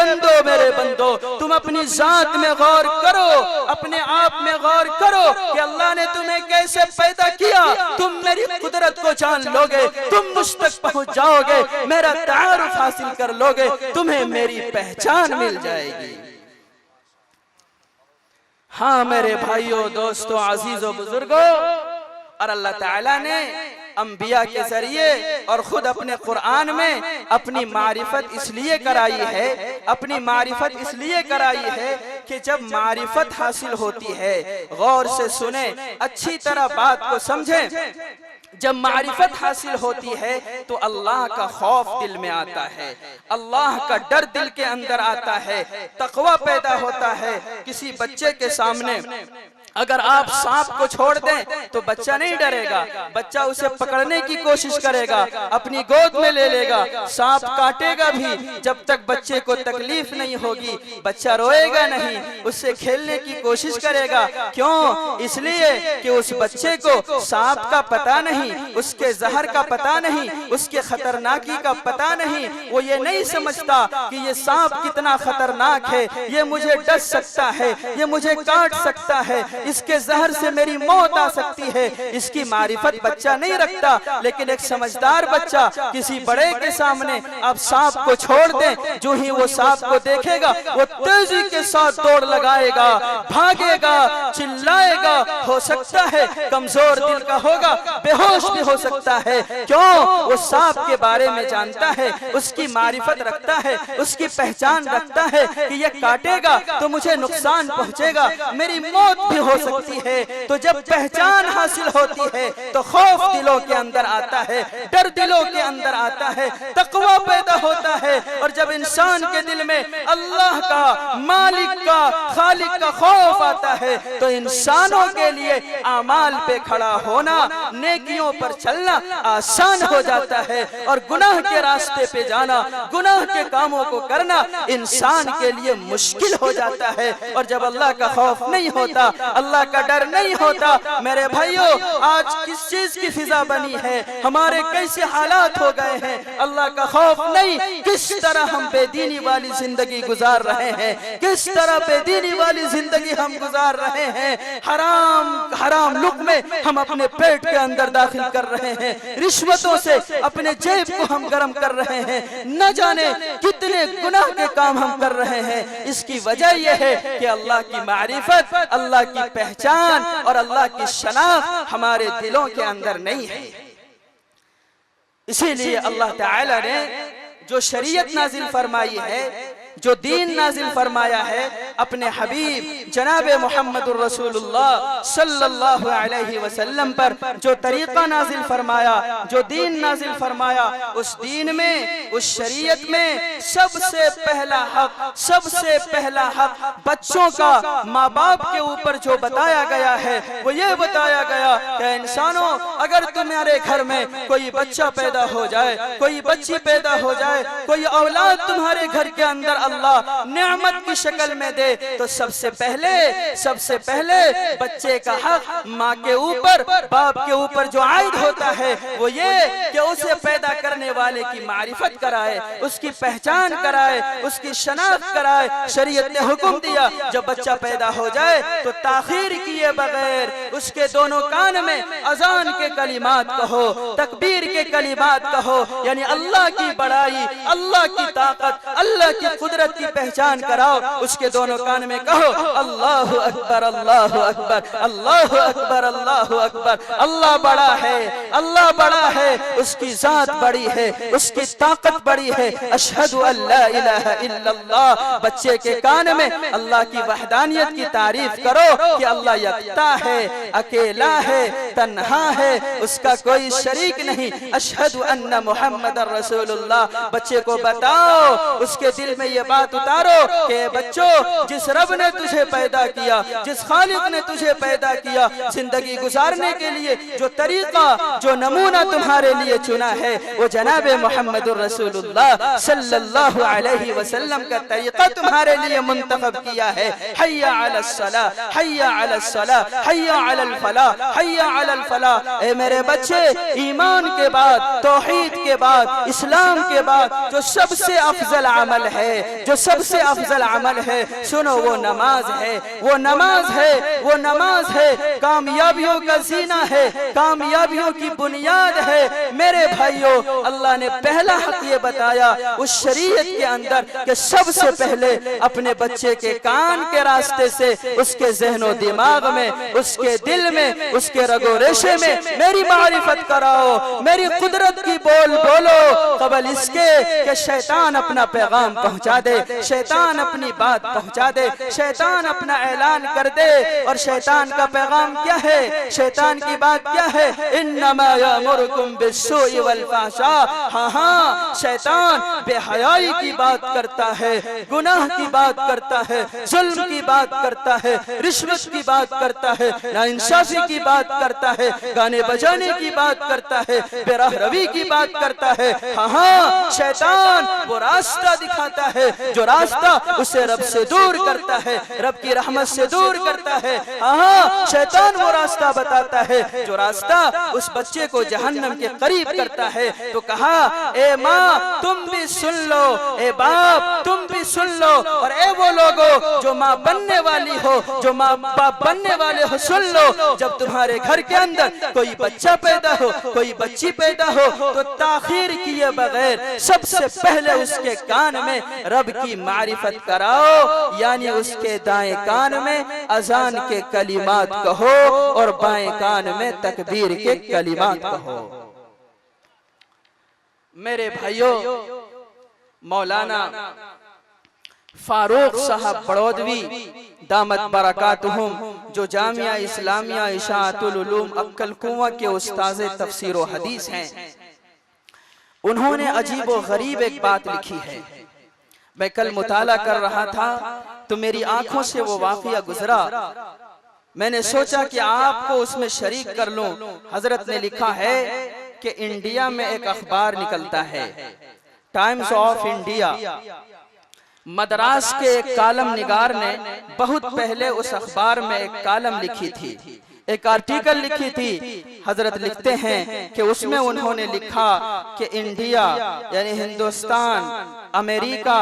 बंदो, तुम अपनी जात में गौर करो, अपने आप में गौर करो कि अल्लाह ने तुम्हें कैसे पैदा किया। तुम मेरी कुदरत को जान लोगे, तुम मुझ तक पहुंच जाओगे, मेरा तारुफ हासिल कर लोगे, तुम्हें मेरी पहचान मिल जाएगी। हाँ मेरे भाइयों, दोस्तों, अजीजों, बुजुर्गों, और अल्लाह ताला ने अंबिया के जरिए और खुद अपने कुरान में अपनी मारिफत इसलिए कराई है, अपनी मारिफत इसलिए कराई है कि जब मारिफत हासिल होती है, गौर से सुने, अच्छी तरह बात को समझें, जब मारिफत हासिल होती है तो अल्लाह का खौफ दिल में आता है, अल्लाह का डर दिल के अंदर आता है, तकवा पैदा होता है। किसी बच्चे के सामने अगर आप सांप को छोड़ दें तो बच्चा नहीं डरेगा, बच्चा उसे पकड़ने की कोशिश करेगा, अपनी गोद में ले लेगा, सांप काटेगा भी, जब तक बच्चे को तकलीफ नहीं होगी बच्चा रोएगा नहीं, उससे खेलने की कोशिश करेगा। क्यों? इसलिए कि उस बच्चे को सांप का पता नहीं, उसके जहर का पता नहीं, उसके खतरनाकी का पता नहीं। वो ये नहीं समझता कि ये सांप कितना खतरनाक है, ये मुझे डस सकता है, ये मुझे काट सकता है, इसके जहर से मेरी मौत आ सकती है। इसकी मारिफत बच्चा नहीं रखता। लेकिन एक समझदार बच्चा किसी बड़े के सामने आप सांप को छोड़ दें, जो ही वो सांप को देखेगा वो तेजी के साथ दौड़ लगाएगा, भागेगा, चिल्लाएगा, हो सकता है कमजोर दिल का होगा, बेहोश भी हो सकता है। क्यों? वो सांप के बारे में जानता है, उसकी मारिफत रखता है, उसकी पहचान रखता है कि ये काटेगा तो मुझे नुकसान पहुंचेगा, मेरी मौत भी हो सकती है। तो जब पहचान हासिल होती है तो खौफ दिलों के अंदर आता है, डर दिलों के अंदर आता है, तकवा पैदा होता है। और जब इंसान के दिल में अल्लाह का, मालिक का, खालिक का खौफ आता है तो इंसानों के लिए आमाल पे खड़ा होना, नेकियों पर चलना आसान हो जाता है, और गुनाह के रास्ते पे जाना, गुनाह के कामों को करना इंसान के लिए मुश्किल हो जाता है। और जब अल्लाह का खौफ नहीं होता, अल्लाह का डर नहीं होता। मेरे भाइयों, आज किस चीज की फिजा बनी है, हमारे कैसे हालात हो गए हैं, अल्लाह का खौफ नहीं। किस तरह हम बेदीनी वाली जिंदगी गुजार रहे हैं, किस तरह बेदीनी वाली जिंदगी हम गुजार रहे हैं। हराम लुक़्मे हम अपने पेट के अंदर दाखिल कर रहे हैं, रिश्वतों से अपने जेब को हम गर्म कर रहे हैं, न जाने कितने गुनाह के काम हम कर रहे हैं। इसकी वजह यह है कि अल्लाह की मारिफत, अल्लाह की पहचान और अल्लाह की शनाख्त हमारे दिलों के अंदर नहीं है। इसीलिए अल्लाह ताला ने जो शरीयत नाजिल फरमाई है, जो दीन नाजिल फरमाया है, अपने हबीब जनाब मुहम्मदुर रसूलुल्लाह सल्लल्लाहु अलैहि वसल्लम पर जो तरीका नाजिल फरमाया, जो दीन नाजिल फरमाया, उस दीन में, उस शरीयत में सबसे पहला हक बच्चों का माँ बाप के ऊपर जो बताया गया है, वो ये बताया गया कि इंसानों, अगर तुम्हारे घर में कोई बच्चा पैदा हो जाए, कोई बच्ची पैदा हो जाए, कोई औलाद तुम्हारे घर के अंदर अल्लाह नेमत की शक्ल में दे, तो सबसे पहले बच्चे का हक माँ के ऊपर, बाप के ऊपर जो आयद होता है, वो ये कि उसे पैदा करने वाले की मारिफत कराए, उसकी पहचान कराए, उसकी शनाख्त कराए। शरीयत ने हुक्म दिया, जब बच्चा पैदा हो जाए तो ताखीर किए बगैर उसके दोनों कान में अजान के कलिमात कहो, तकबीर के कलिमात कहो, यानी अल्लाह की बड़ाई, अल्लाह की ताकत, अल्लाह की कुदरत की पहचान कराओ। उसके दोनों कान में कहो अल्लाहु अकबर, अल्लाहु अकबर, अल्लाहु अकबर, अल्लाहु अकबर। अल्लाह बड़ा है, अल्लाह बड़ा है, उसकी जात बड़ी है, उसकी ताकत बड़ी है। अशहदु अल्ला इलाहा इल्लल्लाह। बच्चे के कान में अल्लाह की वहदानियत की तारीफ करो कि अल्लाह यकता है, अकेला है, तन्हा है, उसका कोई शरीक नहीं। अशहदु अन्ना मुहम्मदर रसूलुल्लाह। बच्चे को बताओ, उसके दिल में ये बात उतारो कि बच्चों, जिस रब ने तुझे पैदा किया, जिस खालिक ने तुझे पैदा किया, जिंदगी गुजारने के लिए जो तरीका, जो नमूना तुम्हारे लिए चुना है, वो जनाब मुहम्मदुर रसूलुल्लाह सल्लल्लाहु अलैहि वसल्लम का तरीका तुम्हारे लिए मुंतखब किया है। हय्या अलस सलाह, हय्या अलस सलाह, हय्या अलल फलाह, हय्या अलल फलाह। ए मेरे बच्चे, ईमान के बाद, तौहीद के बाद, इस्लाम के बाद जो सबसे अफजल अमल है, जो सबसे अफजल अमल है, सुनो, वो नमाज है, वो नमाज है, वो नमाज है। कामयाबियों का जीना है, कामयाबियों की बुनियाद है। मेरे भाइयों, अल्लाह ने पहला हक ये बताया उस शरीयत के अंदर कि सबसे पहले अपने बच्चे के कान के रास्ते से उसके ज़हनो दिमाग में, उसके दिल में, उसके रगो रेशे में मेरी मारिफत कराओ, मेरी कुदरत की बोलो, कबल इसके कि शैतान अपना पैगाम पहुंचा दे, शैतान अपनी बात पहुंचा दे, शैतान अपना ऐलान कर दे। और शैतान का पैगाम क्या है, शैतान की बात क्या है? इन्नमा यामुरुकुम बिस्सूइ वल फहशा। हाँ, शैतान बेहयाई की बात करता है, गुनाह की बात करता है, जुल्म की बात करता है, रिश्वत की बात करता है, नाइंसाफी की बात करता है, गाने बजाने की बात करता है, बेराह रवी की बात करता है। हाँ, शैतान वो रास्ता दिखाता है जो रास्ता उसे रब से दूर करता है, रब की रहमत से दूर करता है। हाँ, शैतान वो रास्ता बताता है जो रास्ता उस बच्चे को जहन्नम के करीब करता है। तो कहा, ए माँ तुम भी सुन लो, ए बाप तुम भी सुन लो, और ए वो लोगो जो माँ बनने वाली हो, जो माँ बाप बनने वाले हो, सुन लो। जब तुम्हारे घर के अंदर कोई बच्चा पैदा हो, कोई बच्ची पैदा हो, तो ताखीर किए बगैर सबसे पहले उसके कान में रब की मारिफत कराओ, यानी उसके दाएं कान में अजान के कलिमात कहो और बाएं कान में तकबीर के कलिमात कहो। मेरे भाइयों, मौलाना फारूक साहब बड़ौदवी दामत बरकातुहुम, जो जामिया इस्लामिया इशाअतुल उलूम अक्कल कुआं के उस्ताज़े तफसीर व हदीस हैं, उन्होंने अजीब व गरीब एक बात लिखी है। मैं कल मुताला कर रहा था तो मेरी आंखों से वो वाक़िया गुजरा, मैंने सोचा कि आपको उसमें शरीक कर लूं। हजरत ने लिखा है कि इंडिया में एक अखबार निकलता है, टाइम्स ऑफ इंडिया। मद्रास के एक कालम निगार ने बहुत पहले उस अखबार में एक कॉलम लिखी थी, एक आर्टिकल लिखी थी। हजरत लिखते हैं कि उसमें उन्होंने लिखा कि इंडिया यानी हिंदुस्तान, अमेरिका,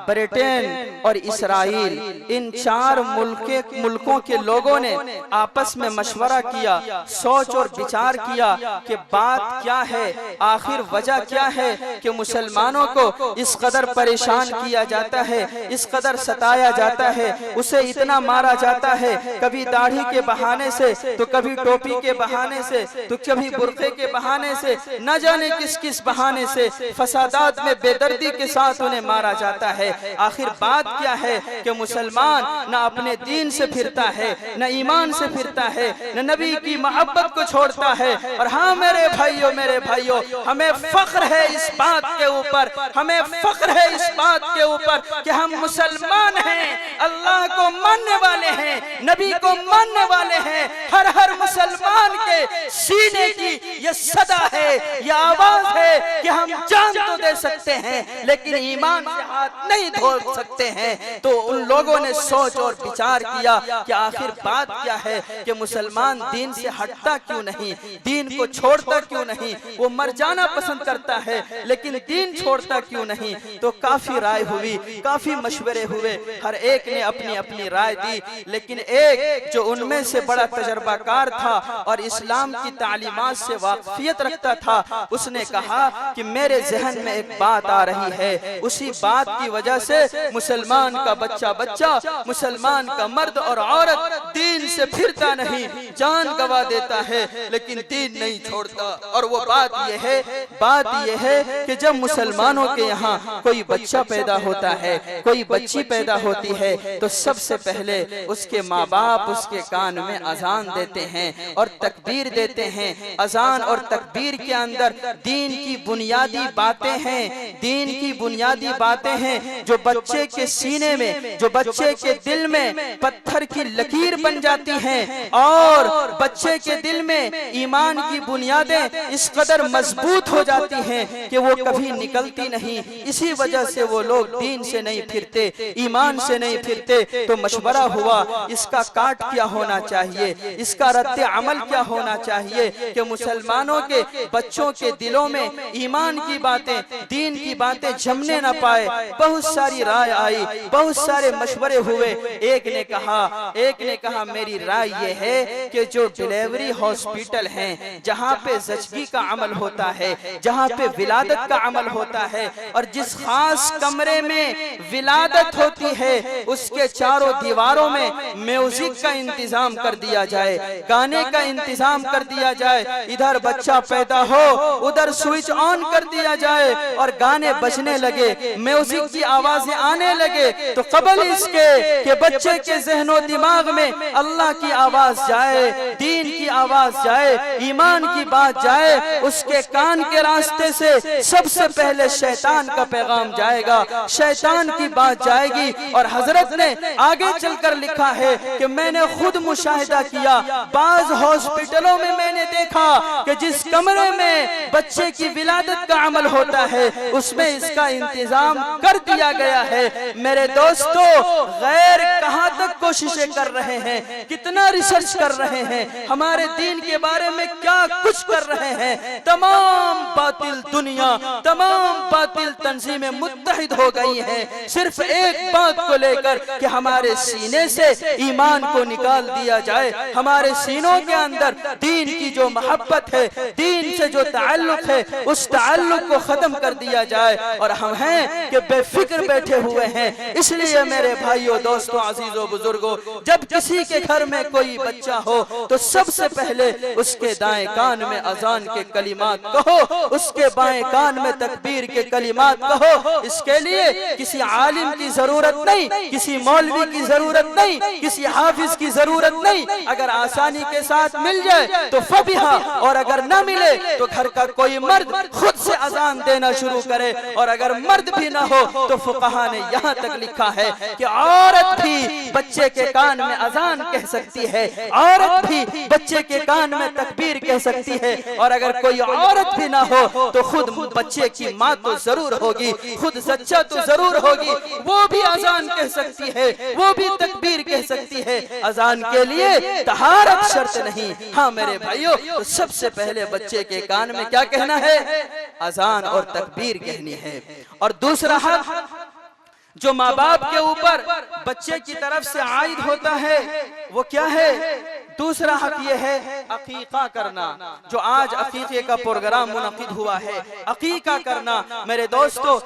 ब्रिटेन और इसराइल, इन 4 मुल्कों के लोगों ने आपस में मशवरा किया, सोच और विचार किया कि बात क्या है, आखिर वजह क्या है कि मुसलमानों को इस कदर परेशान किया जाता है, इस कदर सताया जाता है, उसे इतना मारा जाता है, कभी दाढ़ी के बहाने से, तो कभी टोपी के बहाने से, तो कभी बुर्के के बहाने से, न जाने किस किस बहाने से फसादात में बेदर्दी के साथ उन्हें मारा जाता है। आखिर बात क्या है कि मुसलमान न अपने दीन से फिरता है, न ईमान से फिरता है, न नबी की मोहब्बत को छोड़ता है। और हाँ मेरे भाइयों, हमें फख्र है इस बात के ऊपर, हमें फख्र है इस बात के ऊपर कि हम मुसलमान हैं, अल्लाह को मानने वाले हैं, नबी को मानने वाले हैं। हर मुसलमान के सीने की ये सदा है, ये आवाज है कि हम जान तो दे सकते हैं लेकिन ईमान से हाथ नहीं धो सकते हैं। तो उन लोगों ने सोच और विचार किया कि आखिर बात क्या है कि मुसलमान दीन से हटता क्यों नहीं, दीन को छोड़ता क्यों नहीं, वो मर जाना पसंद करता है लेकिन दीन छोड़ता क्यों नहीं। तो काफी राय हुई, काफी मशवरे हुए, हर एक ने अपनी अपनी राय दी, लेकिन एक जो उनमें से बड़ा तजर्बाकार था और इस्लाम की तालीमात से वाकफियत रखता था, उसने कहा कि मेरे जहन में एक बात आ रही है, उसी बात की वजह से मुसलमान का बच्चा, मुसलमान का मर्द और औरत दीन से फिरता नहीं, जान गवा देता है लेकिन दीन नहीं छोड़ता। और वो बात यह है कि जब मुसलमानों के यहाँ कोई बच्चा पैदा होता है, कोई बच्ची पैदा होती है, तो सबसे पहले उसके माँ बाप उसके कान में अजान देते हैं और तकबीर देते हैं। अजान और तकबीर के अंदर दीन की बुनियादी बातें हैं, दीन की बुनियादी बातें हैं जो बच्चे के सीने में, जो बच्चे के दिल में पत्थर की लकीर बन जाती हैं और बच्चे के दिल में ईमान की बुनियादें इस कदर मजबूत हो जाती हैं कि वो कभी निकलती नहीं। इसी वजह से वो लोग दीन से नहीं फिरते, ईमान से नहीं फिरते। तो मशवरा हुआ इसका काट क्या होना चाहिए, इसका रद्द अमल क्या होना चाहिए कि मुसलमानों के बच्चों के दिलों में ईमान की बातें, दीन की बातें जमने न पाए। बहुत सारी राय आई, बहुत सारे मशवरे हुए। एक ने कहा मेरी राय ये है कि जो डिलीवरी हॉस्पिटल हैं, जहाँ पे ज़चगी का अमल होता है, जहाँ पे विलादत का अमल होता है, और जिस खास कमरे में विलादत होती है उसके चारों दीवारों में म्यूजिक का इंतजाम कर दिया जाए, गाने का इंतजाम कर दिया जाए। इधर बच्चा पैदा हो, उधर स्विच ऑन कर दिया जाए और गाने बजने लगे, म्यूजिक की आवाजें आने लगे। तो कबल इसके कि बच्चे के ज़हनो दिमाग में अल्लाह की आवाज जाए, दीन की आवाज जाए, ईमान की बात जाए, उसके कान के रास्ते से सबसे पहले शैतान का पैगाम जाएगा, शैतान की बात जाएगी। और हजरत ने आगे चलकर लिखा है कि मैंने खुद मुशाहिदा किया, बाज हॉस्पिटलों में मैंने देखा कि जिस कमरे में बच्चे की विलादत का अमल होता है उसमें इसका इंतजाम कर दिया गया है। मेरे दोस्तों, गैर कहां तक कोशिशें कर रहे हैं, कितना रिसर्च कर रहे हैं, हमारे दीन के बारे में क्या कुछ कर रहे हैं। तमाम बातिल दुनिया, तमाम बातिल तंजीमें मुत्तहिद हो गई हैं सिर्फ एक बात को लेकर कि हमारे सीने से ईमान को निकाल दिया जाए, हमारे सीनों के अंदर दीन की जो मोहब्बत है, दीन से जो ताल्लुक है, उस ताल्लुक को खत्म कर दिया जाए। और हम हैं कि बेफिक्र बैठे हुए हैं। इसलिए मेरे भाइयों, दोस्तों, अजीजों, बुजुर्गों, जब किसी के घर में कोई बच्चा हो तो सबसे पहले उसके दाएं कान में अजान के कलिमात कहो, उसके बाएं कान में तकबीर के कलिमात कहो। इसके लिए किसी आलिम की जरूरत नहीं, किसी मौलवी की जरूरत नहीं, किसी हाफिज की जरूरत नहीं। अगर आसानी के साथ मिल जाए तो फबिहा, और अगर न मिले तो घर का कोई मर्द खुद से अजान देना शुरू करे। और अगर मर्द भी ना हो तो फुकहा ने यहाँ तक लिखा है कि औरत भी बच्चे के कान में अजान कह सकती है, औरत भी बच्चे के कान में तकबीर कह सकती है, और अगर कोई औरत भी ना हो तो खुद बच्चे की माँ तो जरूर होगी, खुद सच्चा तो जरूर होगी, वो भी अजान कह सकती है, वो भी तकबीर कह सकती है। अजान के लिए तहारत शर्त नहीं। हाँ मेरे भाइयों, तो सबसे पहले बच्चे के कान में क्या कहना है? अजान और तकबीर कहनी है। और दूसरा हक जो माँ बाप के ऊपर बच्चे की तरफ से आयद होता है वो क्या है? दूसरा हक ये है अकीका करना। जो आज अकीके का प्रोग्राम मुनक़िद हुआ है, अकीका करना। मेरे दोस्तों,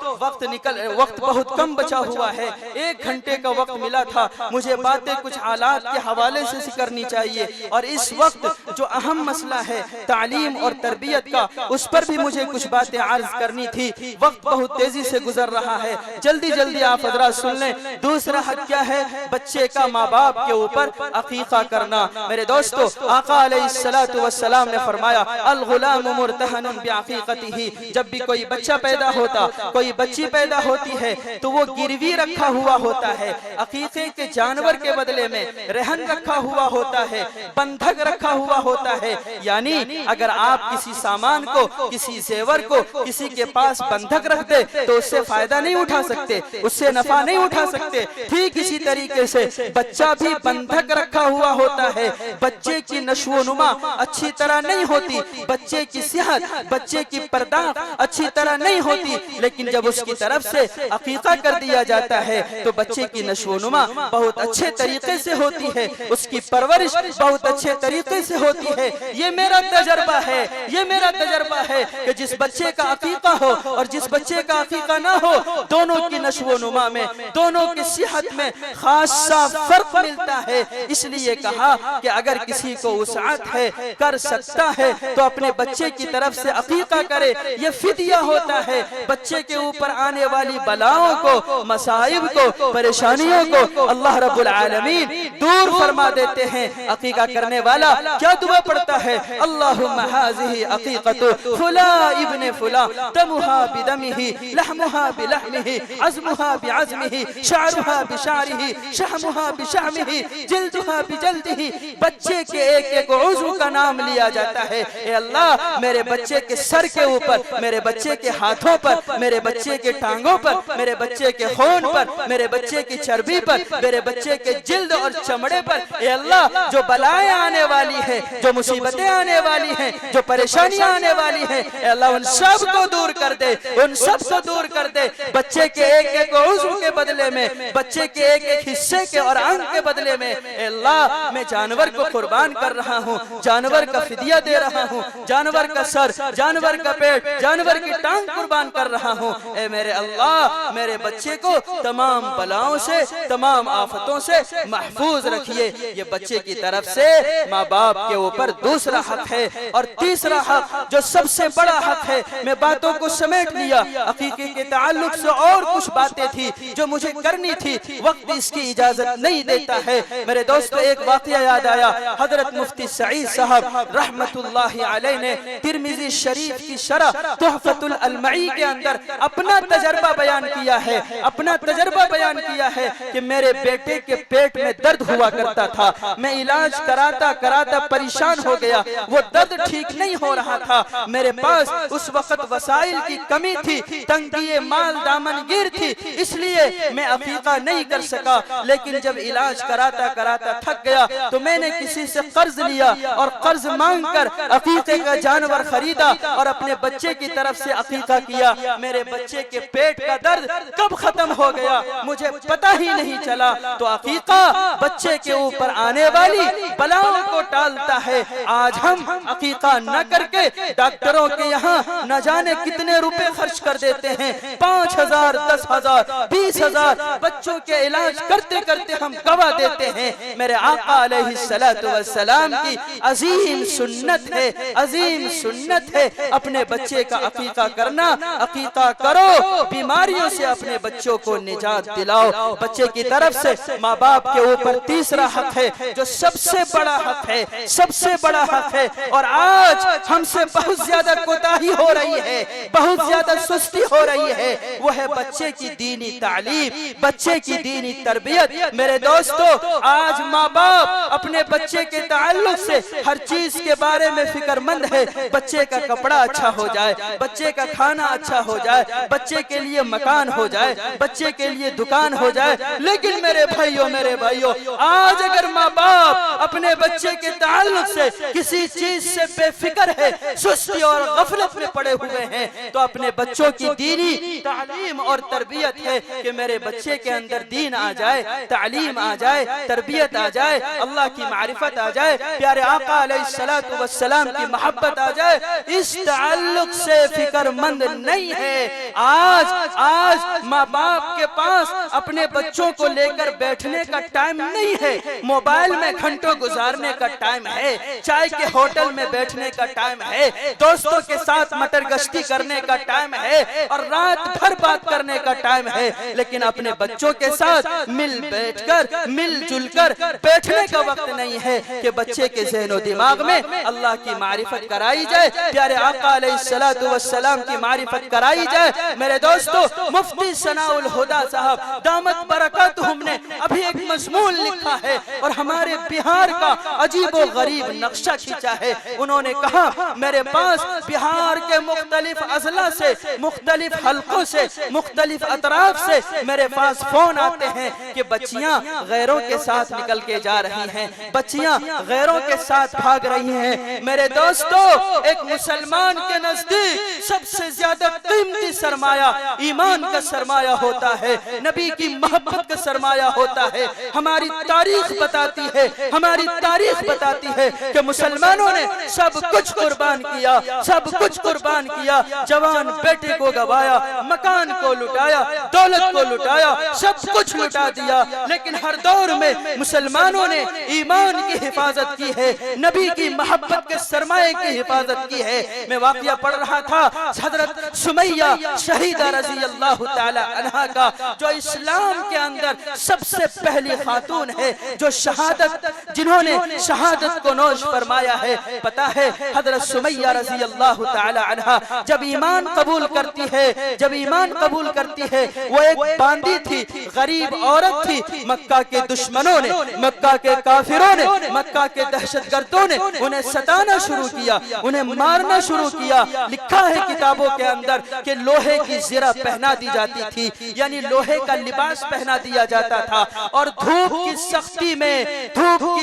वक्त बहुत कम बचा हुआ है, 1 घंटे का वक्त मिला था, मुझे बातें कुछ हालात के हवाले से करनी चाहिए, और इस वक्त जो अहम मसला है तालीम और तरबियत का, उस पर भी मुझे कुछ बातें अर्ज करनी थी। वक्त बहुत तेजी से गुजर रहा है, जल्दी जल्दी आप हज़रात सुन लें। दूसरा हक क्या है? बच्चे का माँ बाप के ऊपर अकीका करना। मेरे दोस्तों, आका अलैहिस्सलातु वस्सलाम ने फरमाया, अल गुलाम मुर्तहनुन बिअकीकतिही। जब भी कोई बच्चा पैदा होता, कोई बच्ची पैदा होती है, तो वो गिरवी रखा हुआ होता है, अकीके के जानवर के बदले में रहन रखा हुआ होता है, बंधक रखा हुआ होता है। यानी अगर आप किसी सामान को, किसी जेवर को किसी के पास बंधक रख दे तो उससे फायदा नहीं उठा सकते, उससे नफा नहीं उठा सकते। ठीक इसी तरीके से बच्चा भी बंधक रखा हुआ होता है। बच्चे की नशोनुमा अच्छी तरह नहीं होती, बच्चे की सेहत, बच्चे की पर्दाख अच्छी तरह नहीं होती, लेकिन जब उसकी तरफ से अकीका कर दिया जाता है तो बच्चे की नशोनुमा बहुत अच्छे तरीके से होती है, उसकी परवरिश बहुत अच्छे तरीके से होती है। ये मेरा तजर्बा है, ये मेरा तजर्बा है कि जिस बच्चे का अकीका हो और जिस बच्चे का अकीका ना हो, दोनों की नशोनुमा में, दोनों की सेहत में खासा फर्क मिलता है। इसलिए कहा कि अगर किसी को वसाअत है, कर सकता है, तो अपने बच्चे की तरफ से अकीका करे। ये फिदिया होता है, बच्चे के ऊपर आने वाली बलाओं को, मसाइब को, परेशानियों को अल्लाह रब्बुल आलमीन दूर फरमा देते हैं। अकीका करने वाला क्या दुआ पढ़ता है? अल्लाहुम्मा हाज़िही अकीक़तु फुला इब्न फुला, दमुहा बिदमिही, लहमुहा बिलहमिही, अज़मुहा बिअज़मिही, शअरुहा बिशअरिही, शहमुहा बिशहमिही, जिल्दुहा बिजल्दिही। बच्चे के एक एक उज़्व का नाम लिया जाता है। ए अल्लाह, मेरे बच्चे के सर के ऊपर, मेरे बच्चे के हाथों पर, मेरे बच्चे के टांगों पर, मेरे बच्चे के खून पर, मेरे बच्चे की चर्बी पर, मेरे बच्चे के जिल्द और चमड़े पर, ए अल्लाह, जो बलाएं आने वाली है, जो मुसीबतें आने वाली हैं, जो परेशानियां आने वाली हैं, ए अल्लाह उन सब को दूर कर दे, उन सब को दूर कर दे। बच्चे के एक एक उज़्व के बदले में, बच्चे के एक एक हिस्से के और अंग के बदले में, ए अल्लाह, मैं जानवर को कुर्बान कर रहा हूँ, जानवर का फिदिया दे रहा हूँ, जानवर का सर, जानवर का पेट, जानवर की टांग कुर्बान कर रहा हूँ। ए मेरे अल्लाह, मेरे बच्चे को तमाम बलाओं से, तमाम आफतों से महफूज रखिए। ये बच्चे की तरफ से माँ बाप के ऊपर दूसरा हक है। और तीसरा हक जो सबसे बड़ा हक है, मैं बातों को समेट लिया, अकीके के ताल्लुक से और कुछ बातें थी जो मुझे करनी थी, वक्त इसकी इजाजत नहीं देता है। मेरे दोस्तों, एक वाकया याद आया। हजरत मुफ्ती सईद साहब रहमतुल्लाहि अलैह ने तिरमिजी शरीफ की शरह तुहफतुल अलमई के अंदर अपना तजर्बा बयान किया है, अपना तजर्बा बयान किया है कि मेरे बेटे के पेट में दर्द हुआ करता था, मैं इलाज कराता कराता परेशान हो गया, वो दर्द ठीक नहीं हो रहा था, मेरे पास उस वक्त वसाइल की कमी थी, तंगी माल दामनगीर थी, इसलिए मैं अकीका नहीं कर सका। लेकिन जब इलाज कराता कराता थक गया तो मैंने किसी से कर्ज लिया और कर्ज मांगकर अकीके का जानवर खरीदा और अपने बच्चे की तरफ से अकीका किया। मेरे बच्चे के पेट का दर्द कब खत्म हो गया मुझे पता ही नहीं चला। तो अकीका बच्चे के ऊपर आने वाली बलाओं को टालता है। आज हम अकीका न करके डॉक्टरों के यहाँ न जाने कितने रुपए खर्च कर देते हैं, 5,000, 10,000, 20,000 बच्चों के इलाज करते करते हम गवा देते हैं। मेरे आका अलैहिस्सलातु वस्सलाम की अजीम सुन्नत है, अजीम सुन्नत है अपने बच्चे का अकीका करना। अकीका करो, बीमारियों से अपने बच्चों को निजात दिलाओ। बच्चे की तरफ से माँ बाप के ऊपर तीसरा हक है जो सबसे बड़ा हक है, सबसे बड़ा हक है। और आज हमसे बहुत ज्यादा कोताही हो रही है, बहुत ज्यादा सुस्ती हो रही है, वो है बच्चे की दीनी तालीम, बच्चे की दीनी तरबियत। मेरे दोस्तों, आज माँ बाप अपने बच्चे के ताल्लुक से हर चीज के बारे में फिक्रमंद है। बच्चे का कपड़ा अच्छा हो जाए, बच्चे का खाना अच्छा हो जाए, बच्चे के लिए मकान हो जाए, बच्चे के लिए दुकान हो जाए। लेकिन मेरे भाइयों, आज अगर माँ बाप अपने बच्चे के ताल्लुक से किसी चीज से बेफिक्र है, सुस्ती और गफलत में पड़े हुए हैं, तो अपने बच्चों की दीनी तालीम और तरबियत है कि मेरे बच्चे के अंदर दीन आ जाए, तालीम आ जाए, तरबियत आ जाए, अल्लाह की मारिफत आ जाए, प्यारे आका अलैहिस्सलातु वस्सलाम की मोहब्बत आ जाए। इस ताल्लुक से फिक्रमंद नहीं है। आज माँ बाप के पास अपने बच्चों को लेकर बैठने का टाइम नहीं है, मोबाइल में घंटों गुजारने का टाइम है, चाय के होटल में बैठने का टाइम है, दोस्तों के साथ मटर गश्ती करने का टाइम है और रात भर बात करने का टाइम है। लेकिन अपने बच्चों के साथ मिलजुल कर बैठने का वक्त नहीं है कि बच्चे के ज़हन और दिमाग में अल्लाह की मारिफत कराई जाए, प्यारे आका अलैहिस्सलातु वस्सलाम की मारिफत कराई जाए। मेरे दोस्तों, मुफ्ती सनाउल हुदा साहब दामत बरकतहुम ने अभी एक मजमून लिखा है और हमारे बिहार का अजीबो गरीब नक्शा खींचा है। उन्होंने कहा, मेरे पास बिहार के मुख्तलिफ अजला से, मुख्तलिफ हलकों से, मुख्तलिफ अतराफ से मेरे पास फोन आते हैं कि बच्चियां गैरों के साथ निकल के जा रही हैं, बच्चियां गैरों के साथ भाग रही हैं। मेरे दोस्तों, एक मुसलमान के नजदीक सबसे ज्यादा कीमती सरमाया ईमान का सरमाया होता है, नबी की मोहब्बत का सरमाया होता है। हमारी तारीख बताती है, हमारी तारीख बताती है कि मुसलमानों ने सब कुछ कुर्बान किया, सब कुछ कुर्बान किया। जवान बेटे को गवाया, मकान को लुटाया, दौलत को लुटाया, सब कुछ लुटा दिया। लेकिन हर दौर में मुसलमानों ने ईमान की हिफाजत की है, नबी की मोहब्बत के सरमाए की हिफाजत की है। मैं वाकया पढ़ रहा था हजरत सुमैया शहीदा रज़ी अल्लाह तआला अन्हा का, जो इस्लाम के अंदर सबसे पहली खातून है जो जिन्होंने शहादत को नोश फरमाया है। पता है, हजरत सुमैया रज़ी अल्लाह तआला अन्हा जब ईमान कबूल करती है, वो एक बांदी थी, गरीब औरत थी। मक्का के दुश्मनों ने, मक्का के काफिरों ने, मक्का के दहशतगर्दों ने उन्हें सताना शुरू किया, उन्हें मारना शुरू किया। लिखा है किताबों के अंदर कि लोहे की ज़िरा पहना दी जाती थी, यानी लोहे का लिबास पहना दिया जाता था और धूप की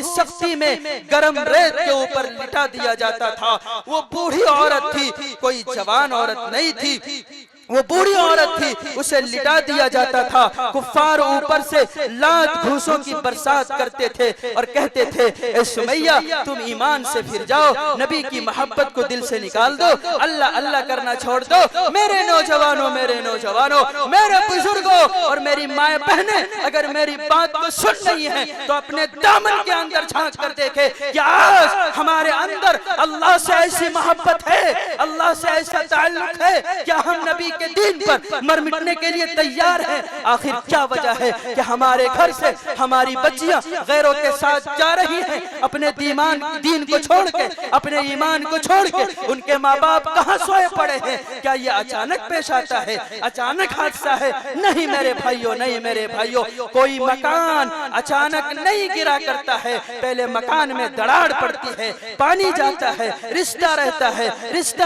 सख्ती में गरम रेत के ऊपर लिटा दिया जाता था। वो बूढ़ी औरत थी, कोई जवान औरत नहीं थी, वो बूढ़ी औरत थी, उसे लिटा दिया जाता था। कुफ्फार ऊपर से लात घूसों की बरसात करते थे और कहते थे, ए सुमैया, तुम ईमान से फिर जाओ, नबी की मोहब्बत को दिल से निकाल दो, अल्लाह अल्लाह करना छोड़ दो। मेरे नौजवानों, मेरे बुजुर्गों और मेरी माए बहने, अगर मेरी बात को सुन रही हैं तो अपने दामन के अंदर झांक कर देखे कि आज हमारे अंदर अल्लाह से ऐसी मोहब्बत है, अल्लाह से ऐसा ताल्लुक है, क्या हम नबी के दीन पर मर मिटने के लिए तैयार हैं? आखिर क्या वजह है कि हमारे घर से हमारी बच्चियां गैरों के साथ जा रही हैं, अपने दीन को छोड़ के, अपने ईमान को छोड़ के? उनके माँ बाप कहाँ सोए पड़े हैं? क्या ये अचानक पेश आता है, अचानक हादसा है? नहीं मेरे भाइयों, कोई मकान अचानक नहीं गिरा करता है। पहले मकान में दरार पड़ती है, पानी जाता है, रिश्ता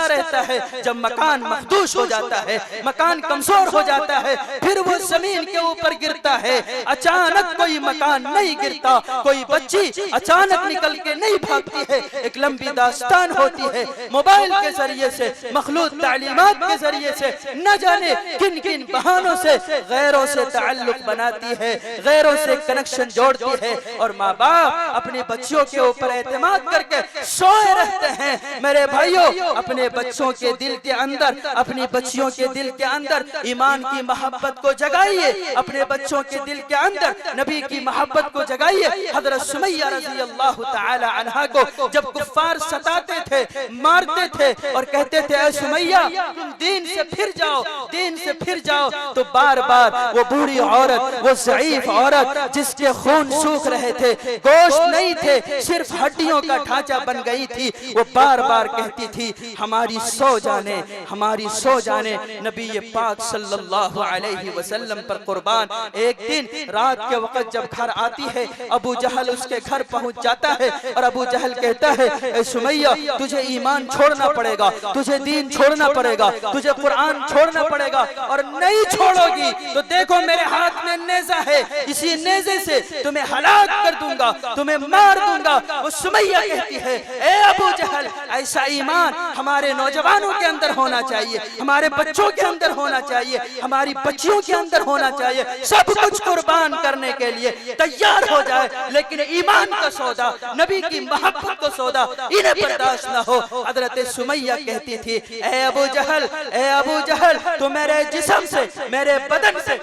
रहता है। जब मकान मखदूश हो जाता है, मकान कमजोर हो जाता है, फिर वो जमीन के ऊपर गिरता है। अचानक कोई मकान नहीं गिरता, कोई बच्ची अचानक निकल के नहीं भागती है। एक लंबी दास्तान होती है, मोबाइल के जरिए से, मखलूत तालीमात के जरिए से, न जाने किन किन बहानों से गैरों से ताल्लुक बनाती है, गैरों से कनेक्शन जोड़ती है और माँ बाप अपने बच्चों के ऊपर एतमाद करके सोए रहते हैं। मेरे भाइयों, अपने बच्चों के दिल के अंदर, अपनी बच्चियों के दिल के अंदर ईमान की मोहब्बत को जगाइए, अपने बच्चों के दिल के अंदर नबी की मोहब्बत को जगाइए। हजरत सुमैया रज़ी अल्लाह तआला अन्हा को जब कुफ्फार सताते थे, मारते थे और कहते थे ऐ सुमैया तुम दीन से फिर जाओ, दीन से फिर जाओ, तो बार बार वो बूढ़ी औरत, वो ज़ईफ औरत जिसके खून सूख रहे थे, गोश्त नहीं थे, सिर्फ हड्डियों का ढांचा बन गई थी, वो बार बार कहती थी हमारी सो जाने, हमारी सो जाने। नबी पाक सल्लल्लाहु अलैहि वसल्लम पर कुर्बान एक दिन रात के वक्त जब घर आती है, अबू जहल उसके घर पहुंच जाता है और अबू जहल कहता है ए सुमैया तुझे ईमान छोड़ना पड़ेगा, तुझे दीन छोड़ना पड़ेगा, तुझे कुरान छोड़ना पड़ेगा, और नहीं छोड़ोगी तो देखो मेरे हाथ में नेज़ा है, इसी नेज़े से तुम्हें हलाक कर दूंगा, तुम्हें मार दूंगा। वो सुमैया कहती है ए अबू जहल ऐसा ईमान हमारे नौजवानों के अंदर होना चाहिए, हमारे बच्चों के अंदर होना चाहिए, हमारी बच्चियों के अंदर होना चाहिए, सब कुछ कुर्बान करने के लिए तैयार हो जाए, लेकिन ईमान का सौदा, नबी की मोहब्बत को सौदा इन्हें बर्दाश्त न हो। हजरत सुमैया कहती थी ए अबू जहल, ए अबू जहल तो मेरे जिस्म से, मेरे बदन से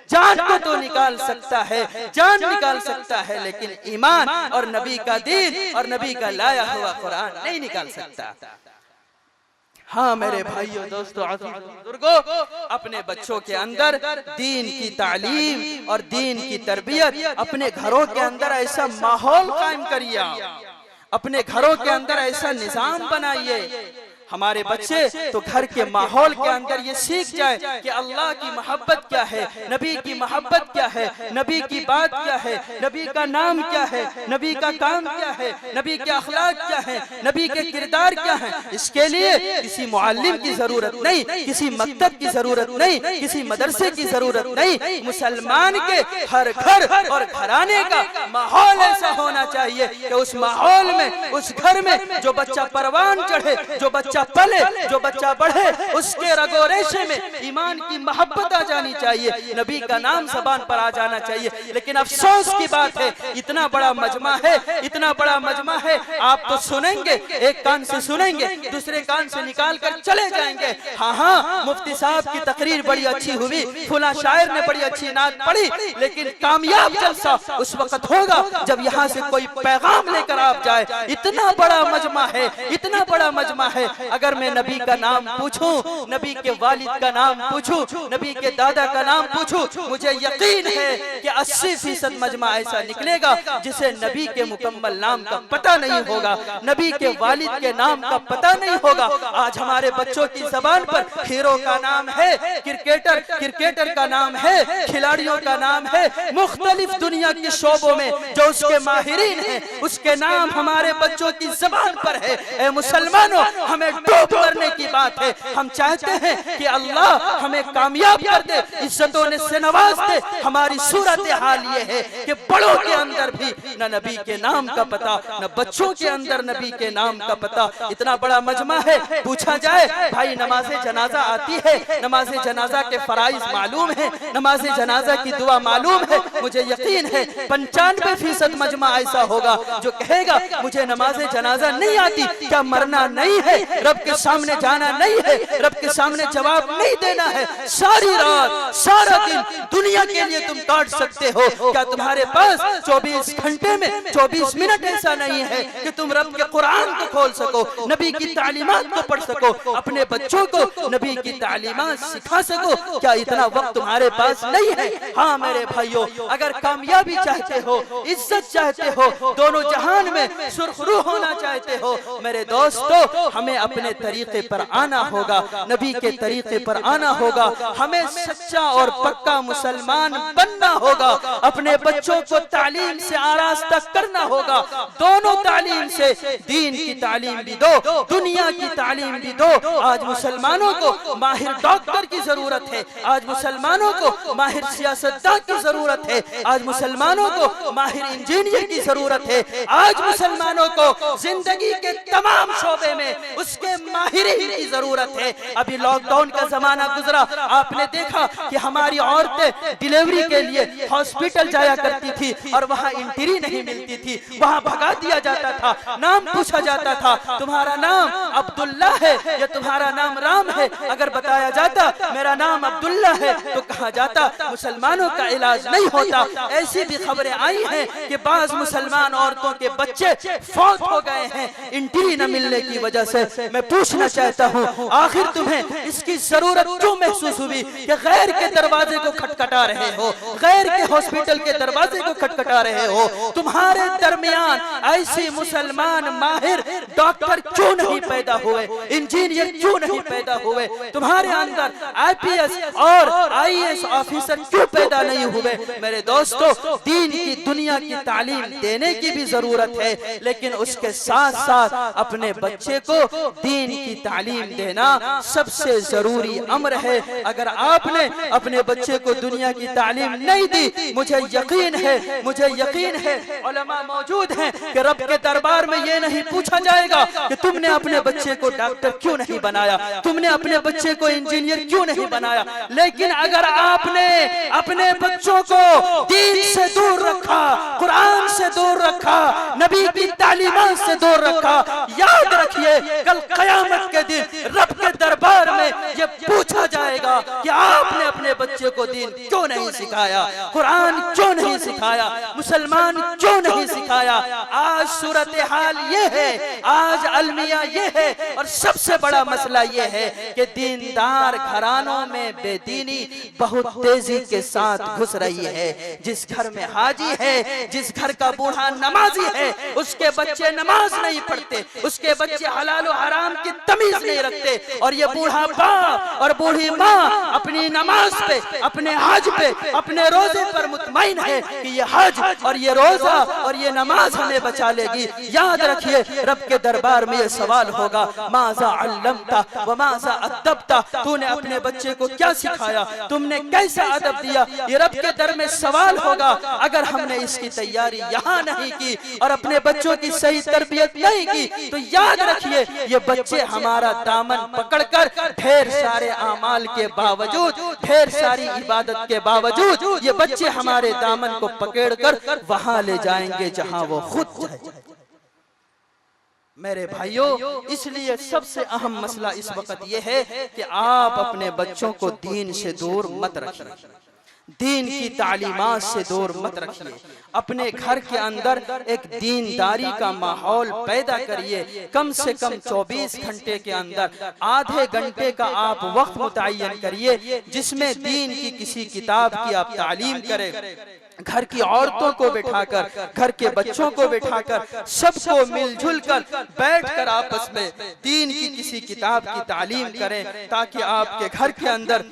जान को तो निकाल सकता है, जान निकाल सकता है, लेकिन ईमान और नबी का दीन और नबी का लाया हुआ कुरान नहीं निकाल सकता। हाँ मेरे भाइयों, दोस्तों, आज़ीज़ बुजुर्गों, अपने बच्चों के अंदर दीन की तालीम और दीन की तरबियत, अपने घरों के अंदर ऐसा माहौल कायम करिए, अपने घरों के अंदर ऐसा निजाम बनाइए, हमारे बच्चे तो घर के माहौल के अंदर ये सीख जाए कि अल्लाह की मोहब्बत क्या है, नबी की मोहब्बत क्या है, नबी की बात क्या है, नबी का नाम क्या है, नबी का काम क्या है, नबी के अखलाक क्या है, नबी के किरदार क्या है। इसके लिए किसी मुअल्लिम की जरूरत नहीं, किसी मकतब की जरूरत नहीं, किसी मदरसे की जरूरत नहीं। मुसलमान के हर घर और घराने का माहौल ऐसा होना चाहिए कि उस माहौल में, उस घर में जो बच्चा परवान चढ़े, जो बच्चा पले, जो बच्चा बढ़े, उसके रगो रेशे में ईमान की मोहब्बत आ जानी चाहिए, नबी का नाम ज़बान पर आ जाना चाहिए। लेकिन अफसोस की बात है, इतना बड़ा मजमा है, इतना बड़ा मजमा है, आप तो सुनेंगे, एक कान से सुनेंगे, दूसरे कान से निकाल कर चले जाएंगे। हाँ हाँ मुफ्ती साहब की तकरीर बड़ी अच्छी हुई, फुला शायर ने बड़ी अच्छी नात पढ़ी, लेकिन कामयाब जलसा उस वक्त होगा जब यहाँ से कोई पैगाम लेकर आप जाए। इतना बड़ा मजमा है, इतना बड़ा मजमा है। अगर मैं नबी का नाम पूछूं, नबी के वालिद का नाम पूछूं, नबी के दादा का नाम पूछूं, मुझे यकीन है कि 80% मजमा ऐसा निकलेगा जिसे नबी के मुकम्मल नाम का पता नहीं होगा, नबी के वालिद के नाम का पता नहीं होगा। आज हमारे बच्चों की जबान पर हीरो का नाम है, क्रिकेटर का नाम है, खिलाड़ियों का नाम है, मुख्तलिफ दुनिया के शोबों में जो उसके माहिरीन हैं, उसके नाम हमारे बच्चों की जबान पर है। ए मुसलमानों, हमें डूब करने की बात है। हम चाहते हैं कि अल्लाह हमें कामयाब कर दे, इज्जतों से नवाज दे। हमारी सूरत हाल ये है कि बड़ों के अंदर भी न नबी के नाम का पता, न बच्चों के अंदर नबी के नाम का पता। इतना बड़ा मजमा है, पूछा जाए भाई नमाज़े जनाजा आती है, नमाज़े जनाजा के फराइज मालूम है, नमाज़े जनाजा की दुआ मालूम है। मुझे यकीन है 95% मजमा ऐसा होगा जो कहेगा मुझे नमाज़े जनाजा नहीं आती। क्या मरना नहीं है, रब के सामने जाना नहीं है, रब के सामने जवाब नहीं देना है? सारी रात सारा दिन दुनिया के लिए तुम काट सकते हो, क्या तुम्हारे पास 24 घंटे में 24 मिनट ऐसा नहीं है कि तुम रब के कुरान को खोल सको, नबी की तालीमात को पढ़ सको, अपने बच्चों को नबी की तालीमात सिखा सको? क्या इतना वक्त तुम्हारे पास नहीं है? हाँ मेरे भाइयों, अगर कामयाबी चाहते हो, इज्जत चाहते हो, दोनों जहान में सुरखरू होना चाहते हो, मेरे दोस्तों, हमें अपने तरीके पर आना होगा, नबी के तरीके पर आना होगा। हमें सच्चा और पक्का मुसलमान बनना होगा। अपने बच्चों को तालीम से आरास्ता करना होगा, दोनों तालीम से, दीन की तालीम भी दो, दुनिया की तालीम भी दो। आज मुसलमानों को माहिर डॉक्टर की जरूरत है, आज मुसलमानों को माहिर सियासतदान की जरूरत है, आज मुसलमानों को माहिर इंजीनियर की जरूरत है, आज मुसलमानों को जिंदगी के तमाम शोबे में उसके उसके माहिरीन की जरूरत है। अभी लॉकडाउन का जमाना गुजरा, आपने देखा कि हमारी औरतें डिलीवरी के लिए हॉस्पिटल जाया करती थी और वहाँ एंट्री नहीं मिलती थी, वहाँ भगा दिया जाता था, नाम पूछा जाता था, तुम्हारा नाम अब्दुल्ला है या तुम्हारा नाम राम है। अगर बताया जाता मेरा नाम अब्दुल्ला है तो कहा जाता मुसलमानों का इलाज नहीं होता। ऐसी भी खबरें आई हैं कि बाज मुसलमान औरतों के बच्चे फौत हो गए हैं एंट्री न मिलने की वजह से। मैं पूछना चाहता हूँ, आखिर तुम्हें इसकी जरूरत क्यों महसूस हुई कि गैर के दरवाजे को खटखटा रहे हो, गैर के हॉस्पिटल के दरवाजे को खटखटा रहे हो? तुम्हारे दरमियान ऐसी मुसलमान माहिर डॉक्टर क्यों नहीं पैदा हुए, इंजीनियर क्यों नहीं पैदा हुए? तुम्हारे अंदर आईपीएस और आईएएस ऑफिसर क्यों पैदा नहीं हुए? मेरे दोस्तों, दीन की दुनिया की तालीम देने की भी जरूरत है, लेकिन उसके साथ साथ अपने बच्चे को दीन की तालीम देना सबसे जरूरी अमर है। अगर आपने अपने बच्चे को दुनिया की तालीम नहीं दी, मुझे यकीन है उलमा मौजूद हैं कि रब के दरबार में ये नहीं पूछा जाएगा कि तुमने अपने बच्चे को डॉक्टर क्यों नहीं बनाया, तुमने अपने बच्चे को इंजीनियर क्यों नहीं बनाया। लेकिन अगर आपने अपने बच्चों को दीन से दूर रखा, कुरान से दूर रखा, नबी की तालीमात से दूर रखा, याद रखिए कल क़यामत के दिन रब के दरबार में ये पूछा जाएगा कि आपने अपने बच्चे को दीन क्यों नहीं सिखाया, कुरान क्यों नहीं सिखाया, मुसलमान क्यों नहीं सिखाया। आज सूरत हाल ये है, आज अलमिया ये है, और सबसे बड़ा मसला ये है कि दीनदार घरानों में बेदीनी बहुत तेजी के साथ घुस रही है। जिस घर में हाजी है, जिस घर का बूढ़ा नमाजी है, उसके बच्चे नमाज नहीं पढ़ते, उसके बच्चे हलाल और हराम की तमीज नहीं रखते, और ये बूढ़ा बाप और बूढ़ी माँ अपनी नमाज पे, अपने हज पे, अपने रोजे पर मुतमईन है कि ये हज और ये रोजा और ये नमाज हमें बचा लेगी। याद रखिए रब के दरबार में ये सवाल होगा, माज़ा अल्लमता व माज़ा अदबता, तूने अपने बच्चे को क्या सिखाया, तुमने कैसा अदब दिया, ये रब के दर में सवाल होगा। अगर हमने इसकी तैयारी यहाँ नहीं की और अपने बच्चों की सही तरबियत नहीं की, तो याद रखिए ये बच्चे हमारा दामन पकड़कर ढेर सारे आमाल के बावजूद, ढेर सारी इबादत के बावजूद, ये बच्चे हमारे दामन को पकड़कर वहां ले जाएंगे जहां वो खुद जाए। मेरे भाइयों, इसलिए सबसे अहम मसला इस वक्त यह है कि आप अपने बच्चों को दीन से दूर मत रखिए, दीन की तालीमात से दूर मत रखिए। अपने घर के अंदर एक दीनदारी का माहौल पैदा करिए। कम से कम 24 घंटे के अंदर आधे घंटे का आप वक्त मुतय्यन करिए जिसमें दीन की किसी किताब की आप तालीम करें। घर की औरतों को बिठाकर, घर के बच्चों को बिठाकर, सबको मिलजुल कर बैठकर आपस में दीन की किसी किताब की तालीम करें, ताकि आपके घर के अंदर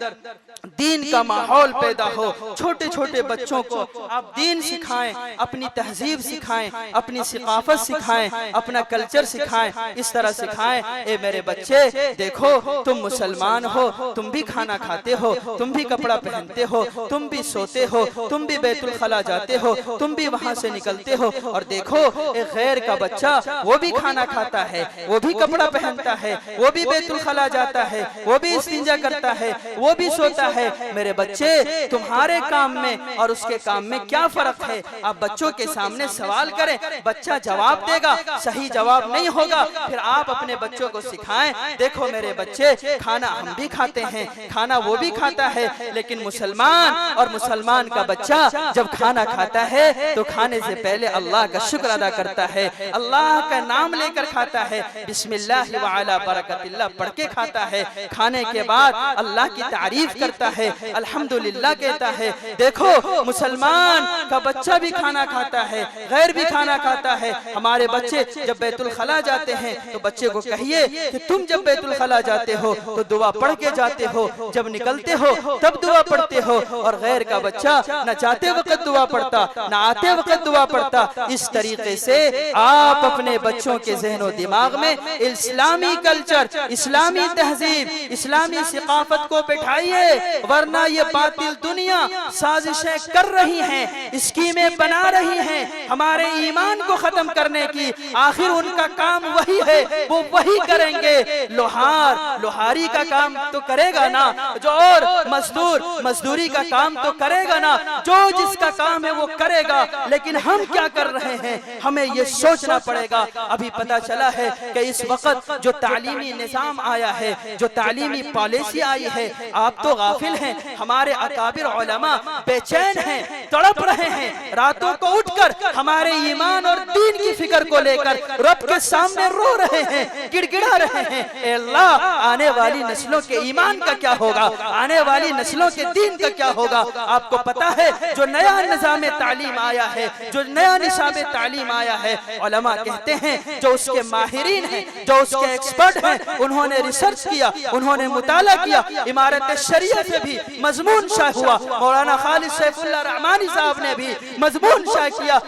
दीन का माहौल पैदा हो। छोटे छोटे बच्चों को आप दीन सिखाएं, अपनी तहजीब सिखाएं, अपनी सिकाफत सिखाएं, अपना कल्चर सिखाएं। इस तरह सिखाएं, ए मेरे बच्चे देखो, तुम मुसलमान हो, तुम भी खाना खाते हो, तुम भी कपड़ा पहनते हो, तुम भी सोते हो, तुम भी बैतुल खला जाते हो, तुम भी वहां से निकलते हो, और देखो एक गैर का बच्चा वो भी खाना खाता है, वो भी कपड़ा पहनता है, वो भी बैतुल खला जाता है, वो भी इस्तिंजा करता है, वो भी सोता है। मेरे बच्चे, तुम्हारे काम में और उसके काम में क्या फर्क है? आप बच्चों के सामने सवाल करें, बच्चा जवाब देगा, सही जवाब नहीं होगा, फिर आप अपने बच्चों को सिखाएं, देखो मेरे बच्चे, खाना हम भी खाते हैं, खाना वो भी खाता है, लेकिन मुसलमान और मुसलमान का बच्चा जब खाना खाता है तो खाने से पहले अल्लाह का शुक्र अदा करता है, अल्लाह का नाम लेकर खाता है, बिस्मिल्लाह व अला बरकतिल्लाह पढ़ के खाता है। खाने के बाद अल्लाह की तारीफ करता है, अल्हम्दुलिल्लाह कहता है। देखो मुसलमान का बच्चा भी खाना खाता है, गैर भी खाना खाता है। हमारे बच्चे जब बैतुल खला जाते हैं तो बच्चे को कहिए कि तुम जब बैतुल खला जाते हो तो दुआ पढ़ के जाते हो, जब निकलते हो तब दुआ पढ़ते हो, और गैर का बच्चा न जाते वक्त दुआ पढ़ता न आते वक्त दुआ पढ़ता। इस तरीके से आप अपने बच्चों के ज़हनो दिमाग में इस्लामी कल्चर, इस्लामी तहजीब, इस्लामी सिकाफत को बिठाइए, वरना ये बातिल दुनिया साजिशें कर रही हैं, स्कीमें बना रही हैं हमारे ईमान को खत्म करने की। आखिर उनका काम वही है, वो वही करेंगे। लोहार लोहारी का काम तो करेगा ना, जो और मजदूर मजदूरी का काम तो करेगा ना, जो जिसका काम है वो करेगा। लेकिन हम क्या कर रहे हैं, हमें ये सोचना पड़ेगा। अभी पता चला है कि इस वक्त जो तालीमी निजाम आया है, जो तालीमी पॉलिसी आई है, आप तो गाफिल हैं। हमारे अकाबिर उलमा बेचैन हैं, तड़प रहे हैं, रातों को उठकर हमारे ईमान और दीन की फिक्र को लेकर रब के सामने रो रहे हैं, गिड़गिड़ा रहे हैं। ए अल्लाह, आने वाली नस्लों के ईमान का क्या होगा, आने वाली नस्लों के दीन का क्या होगा। आपको पता है जो नया निजाम तालीम आया है, जो नया निसाब तालीम आया है, उलमा कहते हैं जो उसके माहिरीन हैं, जो उसके एक्सपर्ट हैं, उन्होंने रिसर्च किया, उन्होंने मुताला किया, इमारत शरिया से भी मजमून शाह हुआ। मौलाना खालिद सैफुल्लाह रहमानी साहब ने भी मजमून शाह किया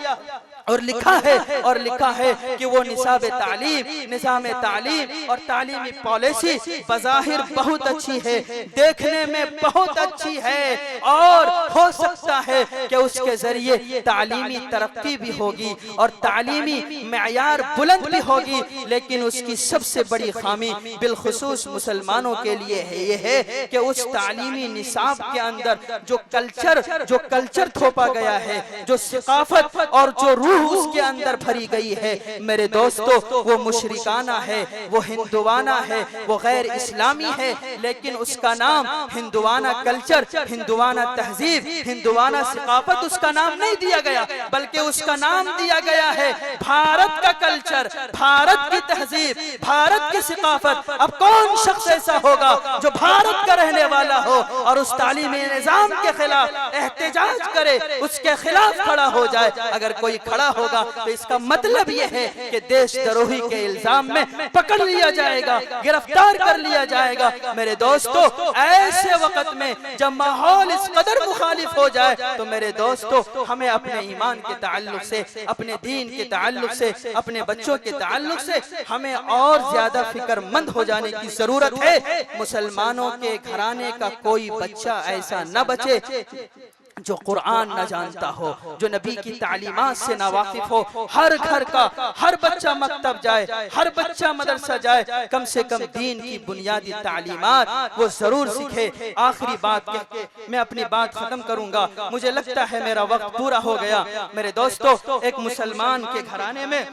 और लिखा है कि वो निसाब तालीम, निज़ाम तालीम और तालीमी पॉलिसी बज़ाहिर बहुत अच्छी है, देखने में बहुत अच्छी है, और हो सकता है कि उसके जरिए तालीमी तरक्की भी होगी और तालीमी मेयार बुलंद भी होगी। लेकिन उसकी सबसे बड़ी खामी बिलखुसूस मुसलमानों के लिए है ये है कि उस तालीमी निसाब के अंदर जो कल्चर थोपा गया है, जो सकाफत और जो रूह उसके अंदर भरी गई है, मेरे दोस्तों, वो मुशरिकाना है, वो हिंदुवाना है, वो गैर इस्लामी है। लेकिन उसका नाम हिंदुवाना कल्चर, हिंदुवाना तहजीब, हिंदुवाना सकाफत उसका नाम नहीं दिया गया, बल्कि उसका नाम दिया गया है भारत का कल्चर, भारत की तहजीब, भारत की सकाफत। अब कौन शख्स ऐसा होगा जो भारत का रहने वाला हो और उस तालीमी निजाम के खिलाफ एहतजाज करे, उसके खिलाफ खड़ा हो जाए? अगर कोई खड़ा होगा तो इसका मतलब यह है कि देशद्रोही के इल्जाम में पकड़ लिया जाएगा, गिरफ्तार कर लिया जाएगा। मेरे दोस्तों, ऐसे वक्त में जब माहौल इस कदर मुखालिफ हो जाए तो मेरे दोस्तों, हमें अपने ईमान के ताल्लुक से, अपने दीन के ताल्लुक से, अपने बच्चों के ताल्लुक से हमें और ज्यादा फिक्रमंद हो जाने की जरूरत है। मुसलमानों के घराने का कोई बच्चा ऐसा न बचे जो कुरान न जानता हो, जो नबी की तालीमात से ना वाकिफ हो। हर घर का हर बच्चा मकतब जाए, हर बच्चा मदरसा जाए, कम से कम दीन की बुनियादी तालीमात वो जरूर सीखे। आखिरी बात कह के मैं अपनी बात खत्म करूंगा, मुझे लगता है मेरा वक्त पूरा हो गया। मेरे दोस्तों, एक मुसलमान के घराने में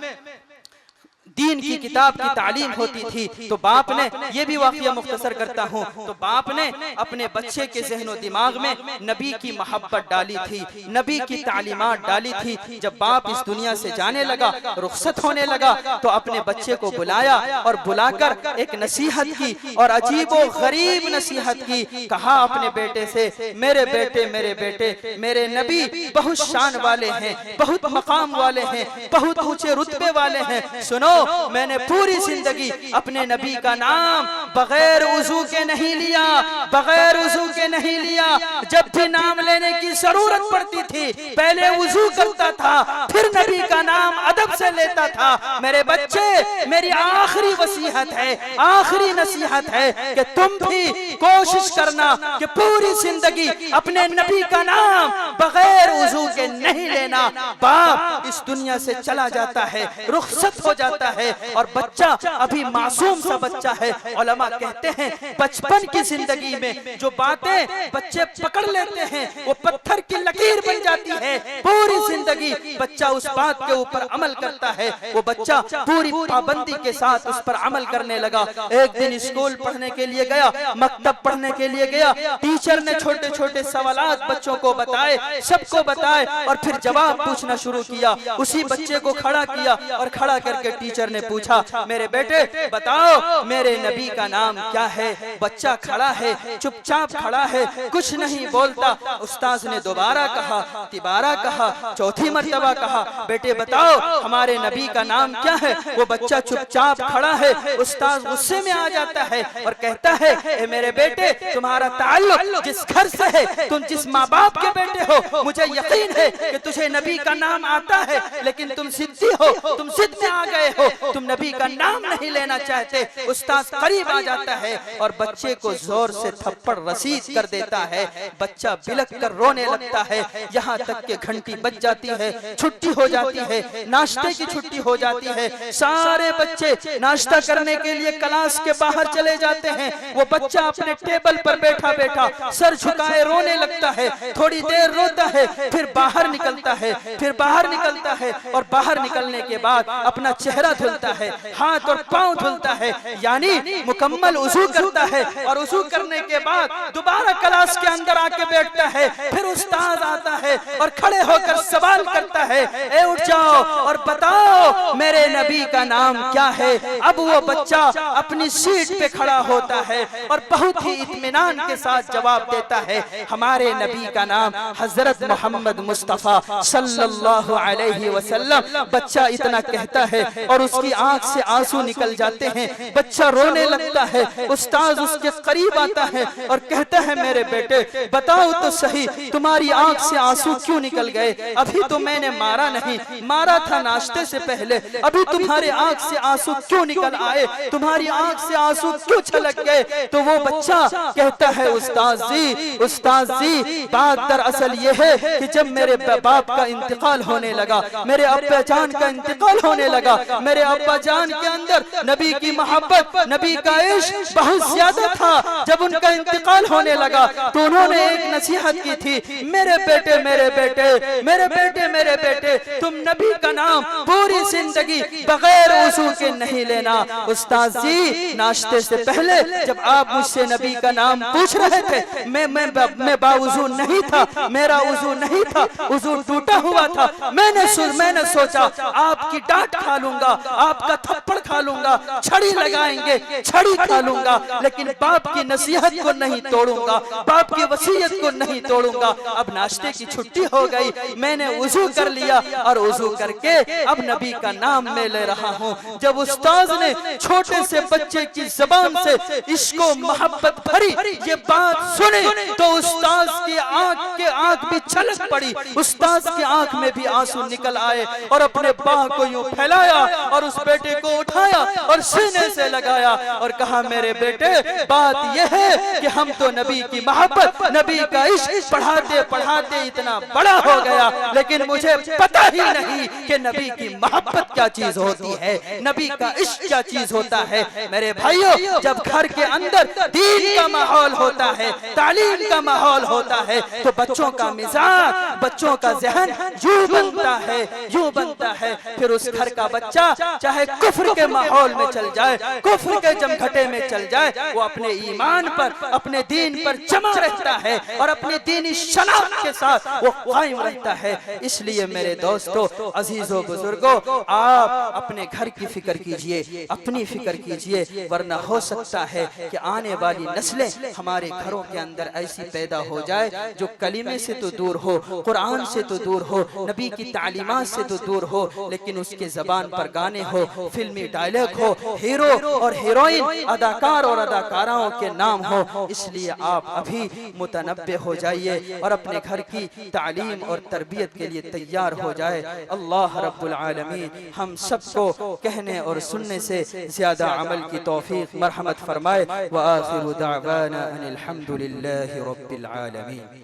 दीन की किताब की तालीम होती थी, तो बाप ने, ये भी वाक़या मुख्तसर करता हूँ, तो बाप ने अपने बच्चे के ज़हन दिमाग में नबी की मोहब्बत डाली थी, नबी की तालीमात डाली थी। जब बाप इस दुनिया से जाने लगा, रुखसत होने लगा, तो अपने बच्चे को बुलाया और बुलाकर एक नसीहत की, और अजीबो गरीब नसीहत की। कहा अपने बेटे से, मेरे बेटे, मेरे नबी बहुत शान वाले हैं, बहुत मकाम वाले हैं, बहुत ऊंचे रुतबे वाले हैं। सुनो, मैंने पूरी जिंदगी अपने नबी का नाम बगैर वुजू के नहीं लिया, बगैर वुजू के नहीं लिया। जब भी नाम लेने की जरूरत पड़ती थी, पहले वुजू करता था, फिर नबी का नाम अदब से लेता था। मेरे बच्चे, मेरी आखिरी वसीयत है, आखिरी नसीहत है कि तुम भी कोशिश करना कि पूरी जिंदगी अपने नबी का नाम बगैर वुजू के नहीं लेना। बाप इस दुनिया से चला जाता है, रुखसत हो जाता है, और बच्चा अभी मासूम सा बच्चा है। उलमा कहते हैं बचपन की जिंदगी में जो बातें बच्चे पकड़ लेते हैं वो पत्थर की लकीर बन जाती है। पूरी जिंदगी बच्चा उस बात के ऊपर अमल करता है, वो बच्चा पूरी पाबंदी के साथ उस पर अमल करने लगा। एक दिन स्कूल पढ़ने के लिए गया, मकतब पढ़ने के लिए गया, टीचर ने छोटे छोटे सवालात बच्चों को बताए, सबको बताए, और फिर जवाब पूछना शुरू किया। उसी बच्चे को खड़ा किया और खड़ा करके टीचर ने पूछा, मेरे बेटे बताओ मेरे नबी का नाम क्या है? बच्चा खड़ा है, चुपचाप खड़ा है, कुछ नहीं बोलता। उस्ताद ने दोबारा कहा, तिबारा कहा, चौथी मर्तबा कहा, बेटे बताओ हमारे नबी का नाम क्या है? वो बच्चा चुपचाप खड़ा है। उस्ताद गुस्से में आ जाता है और कहता है, ए मेरे बेटे, तुम्हारा ताल्लुक जिस घर से है, तुम जिस माँ बाप के बेटे हो, मुझे यकीन है कि तुझे नबी का नाम आता है, लेकिन तुम जिद्दी हो, तुम जिद में आ गए हो। तुम नबी का नाम नहीं लेना चाहते। उस्ताद करीब आ जाता है और बच्चे को जोर से थप्पड़ रसीद कर देता है। बच्चा बिलक कर रोने लगता है, यहाँ तक कि घंटी बज जाती है, छुट्टी हो जाती है, नाश्ते की छुट्टी हो जाती है। सारे बच्चे नाश्ता करने के लिए क्लास के बाहर चले जाते हैं। वो बच्चा अपने टेबल पर बैठा बैठा सर झुकाए रोने लगता है। थोड़ी देर रोता है, फिर बाहर निकलता है, फिर बाहर निकलता है और बाहर निकलने के बाद अपना चेहरा धुलता है, हाथ और पांव धुलता है, यानी मुकम्मल वुजू करता है। और वुजू करने के बाद दोबारा क्लास के अंदर आके बैठता है। फिर उस्ताद आता है और खड़े होकर सवाल करता है, ए उठ जाओ और बताओ मेरे नबी का नाम क्या है। अब वो बच्चा अपनी सीट पे खड़ा होता है और बहुत ही इत्मीनान के साथ जवाब देता है, हमारे नबी का नाम हजरत मोहम्मद मुस्तफा सल्लल्लाहु अलैहि वसल्लम। बच्चा इतना कहता है और उसकी आंख से आंसू निकल जाते हैं। बच्चा रोने लगता है। उस्ताद उसके करीब आता है और कहता है, मेरे बेटे बताओ तो सही, तुम्हारी आंख से आंसू क्यों निकल गए? अभी तो मैंने मारा नहीं, मारा था नाश्ते से पहले, अभी तुम्हारे आंख से आंसू क्यों निकल आए? तुम्हारी आंख से आंसू क्यों छलक गए? तो वो बच्चा कहता है, उस्ताद जी बात दरअसल ये है कि जब मेरे बाप का इंतकाल होने लगा, मेरे अब्बा जान का इंतकाल होने लगा, मेरे अब्बा जान के अंदर नबी की मोहब्बत, नबी का इश्क बहुत ज्यादा था। जब उनका इंतकाल होने लगा तो उन्होंने एक नसीहत की थी, मेरे बेटे मेरे बेटे मेरे बेटे मेरे बेटे, तुम नबी का नाम पूरी जिंदगी बगैर वुजू के नहीं लेना। उस्ताद जी नाश्ते से पहले जब आप मुझसे नबी का नाम पूछ रहे थे, मैं बावुजू नहीं था, मेरा वुजू नहीं था, वुजू टूटा हुआ था। मैंने सोचा आपकी डांट खा लूंगा, आपका थप्पड़ खा लूंगा, छड़ी लगाएंगे छड़ी खा लूंगा, लेकिन बाप की नसीहत को नहीं तोड़ूंगा, बाप की वसीयत को नहीं तोड़ूंगा। अब नाश्ते की छुट्टी हो गई, मैंने वुजू कर लिया और वुजू करके अब नबी का नाम मैं ले रहा हूँ। जब उस्ताद ने छोटे से बच्चे की ज़बान से इश्को मोहब्बत भरी ये बात सुनी तो उस्ताद की आंख भी छलक पड़ी, उस्ताद की आंख में भी आंसू निकल आए और अपने बाह को यूं फैलाया और उस बेटे को उठाया और सीने से लगाया और कहा, मेरे बेटे बात यह है कि हम तो नबी की मोहब्बत, नबी का इश्क पढ़ाते पढ़ाते इतना बड़ा हो गया, लेकिन मुझे पता ही नहीं कि नबी की मोहब्बत क्या चीज होती है, नबी का इश्क क्या चीज होता है। मेरे भाइयों, जब घर के अंदर दीन का माहौल होता है, तालीम का माहौल होता है, तो बच्चों का मिजाज, बच्चों का जहन यूं बनता है, यूं बनता है। फिर उस घर का बच्चा चाहे कुफ्र के माहौल में चल जाए, कुफ्र के जमघटे में चल जाए, वो अपने ईमान पर, अपने दीन पर जमा रहता है और अपने दीनी शनाख्त के साथ वो कायम रहता है। इसलिए मेरे दोस्तों, अजीजों, बुजुर्गों, आप अपने घर की फिक्र कीजिए, अपनी फिक्र कीजिए, वरना हो सकता है कि आने वाली नस्लें हमारे घरों के अंदर ऐसी पैदा हो जाए जो कलीमे से तो दूर हो, कुरान से तो दूर हो, नबी की तालीमात से तो दूर हो, लेकिन उसके जबान पर गाने हो, फिल्मी डायलॉग हो, हीरो और हीरोइन, अदाकार और अदाकाराओं के नाम हो। इसलिए आप अभी मुतनब्बे हो जाइए और अपने घर की तालीम और तरबियत के लिए तैयार हो जाए। अल्लाह रब्बुल आलमीन हम सबको कहने और सुनने से ज्यादा अमल की तौफीक मरहमत फरमाए। व आखिरु दावाना अनिल हम्दुलिल्लाहि रब्बिल आलमीन।